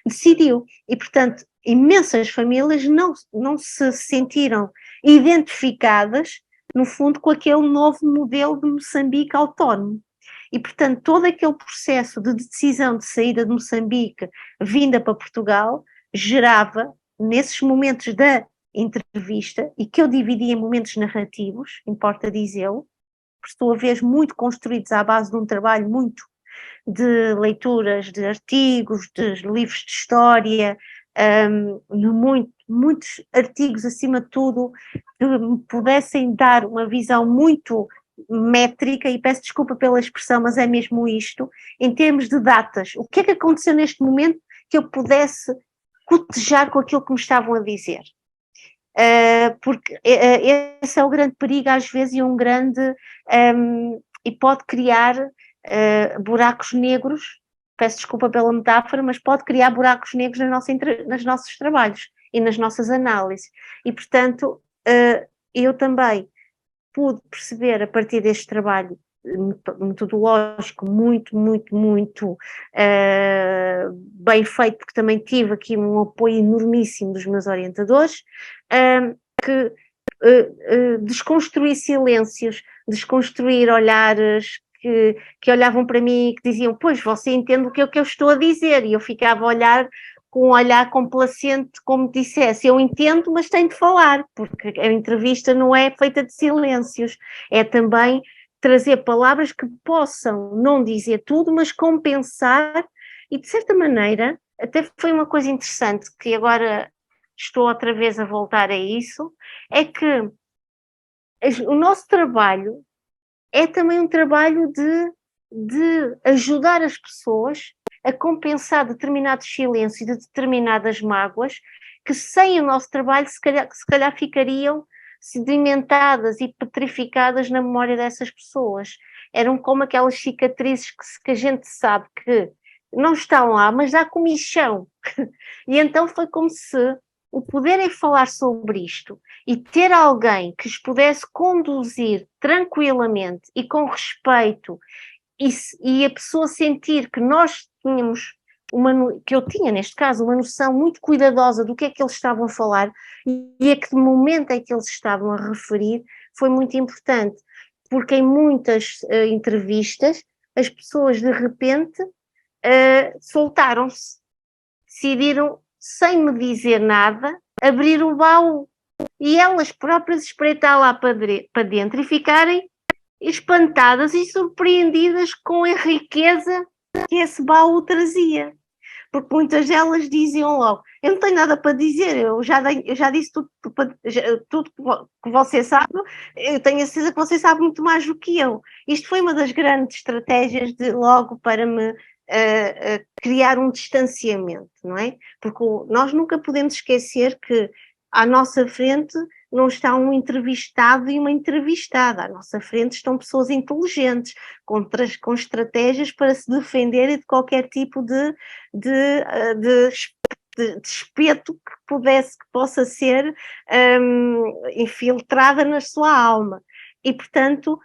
decidiu. E, portanto, imensas famílias não se sentiram identificadas, no fundo, com aquele novo modelo de Moçambique autónomo. E, portanto, todo aquele processo de decisão de saída de Moçambique vinda para Portugal gerava, nesses momentos da entrevista, e que eu dividia em momentos narrativos, importa dizê-lo, por sua vez muito construídos à base de um trabalho muito de leituras de artigos, de livros de história, muitos artigos acima de tudo que me pudessem dar uma visão muito métrica, e peço desculpa pela expressão, mas é mesmo isto, em termos de datas. O que é que aconteceu neste momento que eu pudesse cotejar com aquilo que me estavam a dizer? Porque esse é o grande perigo às vezes, e e pode criar buracos negros, peço desculpa pela metáfora, mas pode criar buracos negros nos nossos trabalhos e nas nossas análises. E, portanto, eu também pude perceber a partir deste trabalho metodológico muito bem feito, porque também tive aqui um apoio enormíssimo dos meus orientadores, que desconstruir silêncios, desconstruir olhares que olhavam para mim e que diziam, pois, você entende o que eu estou a dizer, e eu ficava a olhar com um olhar complacente, como dissesse, eu entendo, mas tenho de falar, porque a entrevista não é feita de silêncios, é também trazer palavras que possam não dizer tudo, mas compensar, e de certa maneira, até foi uma coisa interessante, que agora estou outra vez a voltar a isso, é que o nosso trabalho é também um trabalho de ajudar as pessoas a compensar determinados silêncios e determinadas mágoas que sem o nosso trabalho se calhar ficariam sedimentadas e petrificadas na memória dessas pessoas. Eram como aquelas cicatrizes que a gente sabe que não estão lá, mas dá comichão. E então foi como se o poderem falar sobre isto e ter alguém que os pudesse conduzir tranquilamente e com respeito e a pessoa sentir que nós tínhamos que eu tinha neste caso uma noção muito cuidadosa do que é que eles estavam a falar e a que momento é que eles estavam a referir, foi muito importante, porque em muitas entrevistas as pessoas de repente soltaram-se, decidiram sem me dizer nada abrir o baú e elas próprias espreitar lá para dentro e ficarem espantadas e surpreendidas com a riqueza que esse baú trazia. Porque muitas delas diziam logo, eu não tenho nada para dizer, eu já disse tudo que você sabe, eu tenho a certeza que você sabe muito mais do que eu. Isto foi uma das grandes estratégias de logo para me criar um distanciamento, não é? Porque nós nunca podemos esquecer que à nossa frente não está um entrevistado e uma entrevistada. À nossa frente estão pessoas inteligentes, com estratégias para se defenderem de qualquer tipo de espeto que possa ser infiltrada na sua alma. E, portanto,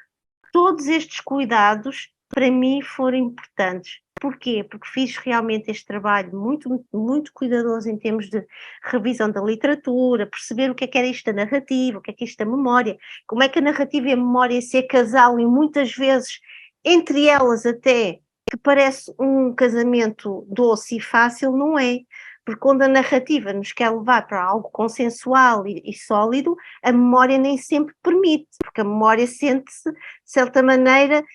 todos estes cuidados, para mim, foram importantes. Porquê? Porque fiz realmente este trabalho muito, muito cuidadoso em termos de revisão da literatura, perceber o que era isto da narrativa, o que é isto da memória, como é que a narrativa e a memória se casal e muitas vezes, entre elas até, que parece um casamento doce e fácil, não é. Porque quando a narrativa nos quer levar para algo consensual e sólido, a memória nem sempre permite, porque a memória sente-se, de certa maneira,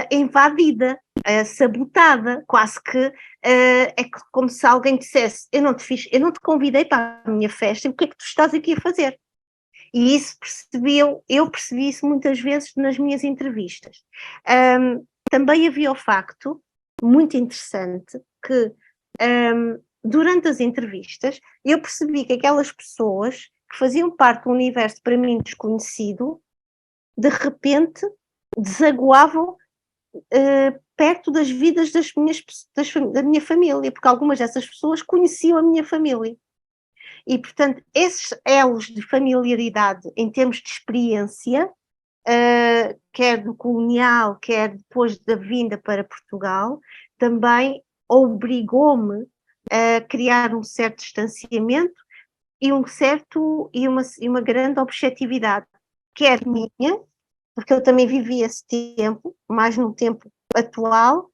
invadida, sabotada, quase que é como se alguém dissesse, eu não te convidei para a minha festa, o que é que tu estás aqui a fazer? E isso eu percebi isso muitas vezes nas minhas entrevistas. Também havia o facto, muito interessante, que durante as entrevistas eu percebi que aquelas pessoas que faziam parte do universo para mim desconhecido, de repente desaguavam perto das vidas da minha família, porque algumas dessas pessoas conheciam a minha família. E, portanto, esses elos de familiaridade em termos de experiência, quer do colonial, quer depois da vinda para Portugal, também obrigou-me a criar um certo distanciamento e uma grande objetividade, quer minha, porque eu também vivi esse tempo, mais no tempo atual,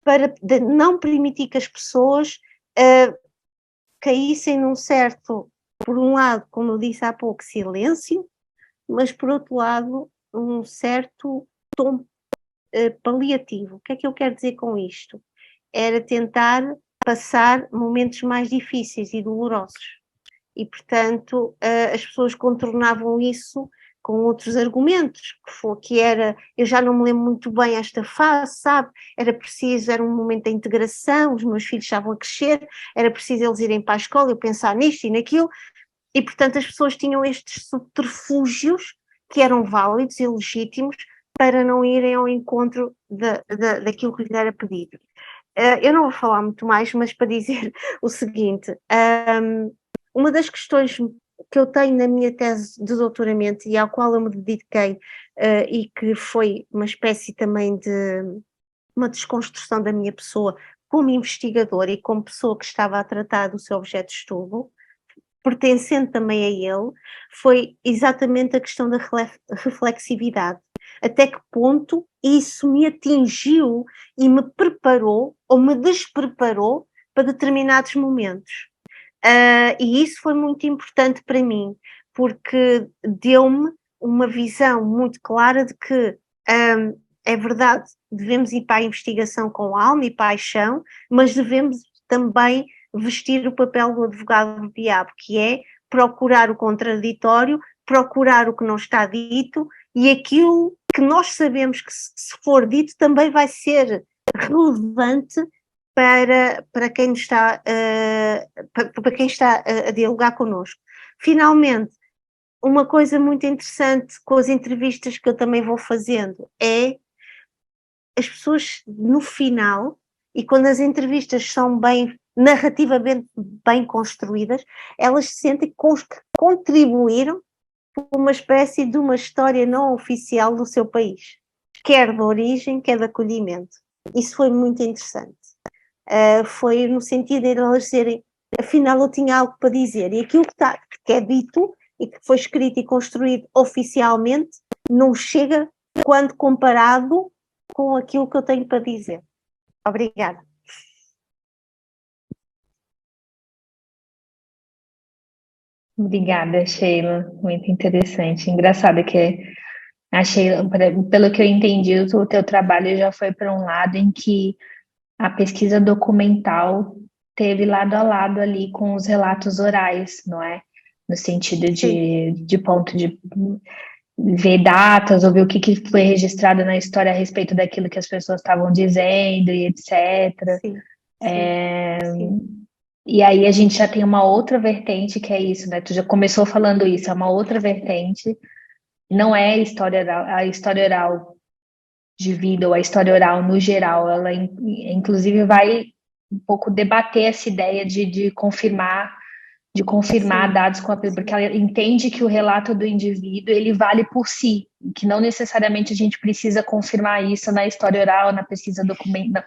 para não permitir que as pessoas caíssem num certo, por um lado, como eu disse há pouco, silêncio, mas por outro lado, um certo tom paliativo. O que é que eu quero dizer com isto? Era tentar passar momentos mais difíceis e dolorosos. E, portanto, as pessoas contornavam isso com outros argumentos, que era, eu já não me lembro muito bem esta fase, sabe? Era um momento de integração, os meus filhos estavam a crescer, era preciso eles irem para a escola, eu pensar nisto e naquilo, e portanto as pessoas tinham estes subterfúgios que eram válidos e legítimos para não irem ao encontro daquilo que lhe era pedido. Eu não vou falar muito mais, mas para dizer o seguinte, uma das questões que eu tenho na minha tese de doutoramento e ao qual eu me dediquei e que foi uma espécie também de uma desconstrução da minha pessoa como investigadora e como pessoa que estava a tratar do seu objeto de estudo, pertencendo também a ele, foi exatamente a questão da reflexividade. Até que ponto isso me atingiu e me preparou ou me despreparou para determinados momentos. E isso foi muito importante para mim, porque deu-me uma visão muito clara de que é verdade, devemos ir para a investigação com alma e paixão, mas devemos também vestir o papel do advogado do diabo, que é procurar o contraditório, procurar o que não está dito e aquilo que nós sabemos que se for dito também vai ser relevante para quem está, para quem está a dialogar connosco. Finalmente, uma coisa muito interessante com as entrevistas que eu também vou fazendo é as pessoas no final, e quando as entrevistas são narrativamente bem construídas, elas sentem que contribuíram para uma espécie de uma história não oficial do seu país, quer de origem, quer de acolhimento. Isso foi muito interessante. Foi no sentido de elas dizerem, afinal eu tinha algo para dizer, e aquilo que é dito e que foi escrito e construído oficialmente não chega quando comparado com aquilo que eu tenho para dizer. Obrigada. Obrigada, Sheila. Muito interessante. Engraçado que achei, pelo que eu entendi, o teu trabalho já foi para um lado em que a pesquisa documental teve lado a lado ali com os relatos orais, não é? No sentido de ponto de ver datas, ou ver o que foi registrado na história a respeito daquilo que as pessoas estavam dizendo e etc. Sim. E aí a gente já tem uma outra vertente que é isso, né? Tu já começou falando isso, é uma outra vertente, não é a história oral de vida ou a história oral no geral, ela inclusive vai um pouco debater essa ideia de confirmar dados porque ela entende que o relato do indivíduo ele vale por si, que não necessariamente a gente precisa confirmar isso na história oral, na pesquisa documental,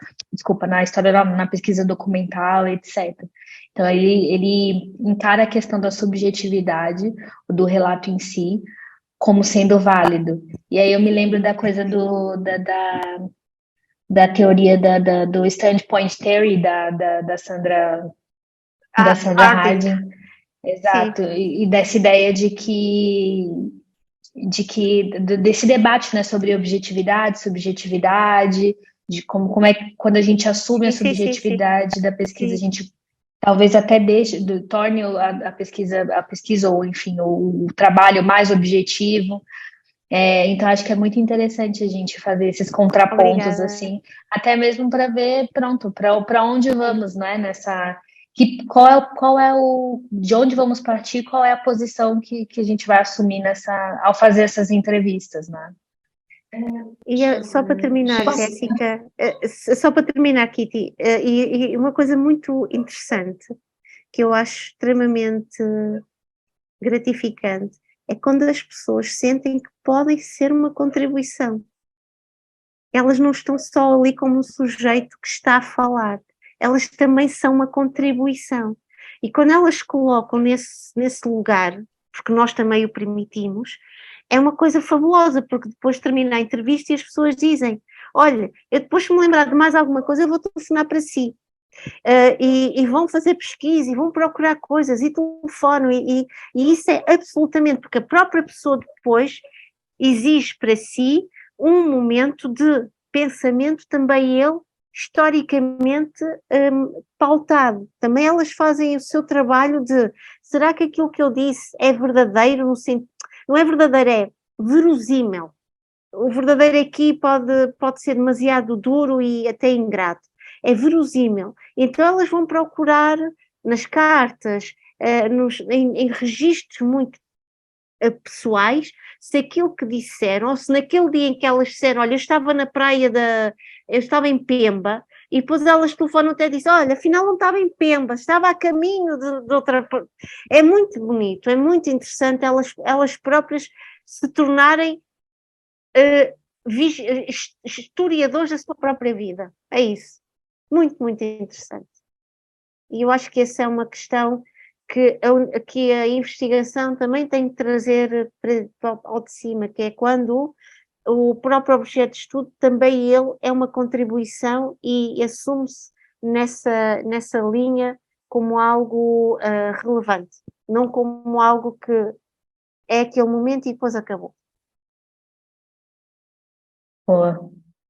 na história oral, na pesquisa documental, etc. Então ele encara a questão da subjetividade do relato em si como sendo válido. E aí eu me lembro da coisa da teoria do standpoint theory da Sandra Harding. Exato, e dessa ideia desse debate, né, sobre objetividade, subjetividade, de como é que quando a gente assume a subjetividade da pesquisa, a gente talvez até torne a pesquisa ou enfim o trabalho mais objetivo. Então acho que é muito interessante a gente fazer esses contrapontos assim, até mesmo para ver para onde vamos, né, de onde vamos partir, qual é a posição que a gente vai assumir ao fazer essas entrevistas, né? E só para terminar, Jéssica, só para terminar, Kitty, e uma coisa muito interessante que eu acho extremamente gratificante é quando as pessoas sentem que podem ser uma contribuição. Elas não estão só ali como um sujeito que está a falar, elas também são uma contribuição. E quando elas colocam nesse lugar, porque nós também o permitimos, é uma coisa fabulosa, porque depois termina a entrevista e as pessoas dizem, olha, eu depois se me lembrar de mais alguma coisa eu vou telefonar para si. E vão fazer pesquisa e vão procurar coisas e telefonam e isso é absolutamente, porque a própria pessoa depois exige para si um momento de pensamento também ele historicamente pautado. Também elas fazem o seu trabalho de, será que aquilo que eu disse é verdadeiro no sentido, não é verdadeiro, é verosímil. O verdadeiro aqui pode ser demasiado duro e até ingrato. É verosímil. Então elas vão procurar nas cartas, em registros muito pessoais, se aquilo que disseram, ou se naquele dia em que elas disseram, olha, eu estava na praia eu estava em Pemba, e depois elas telefonam até e dizem, olha, afinal não estava em Pemba, estava a caminho de outra... É muito bonito, é muito interessante elas próprias se tornarem historiadores da sua própria vida. É isso. Muito, muito interessante. E eu acho que essa é uma questão que a investigação também tem que trazer ao de cima, que é quando o próprio objeto de estudo também ele é uma contribuição e assume-se nessa linha como algo relevante, não como algo que é aquele momento e depois acabou. Boa.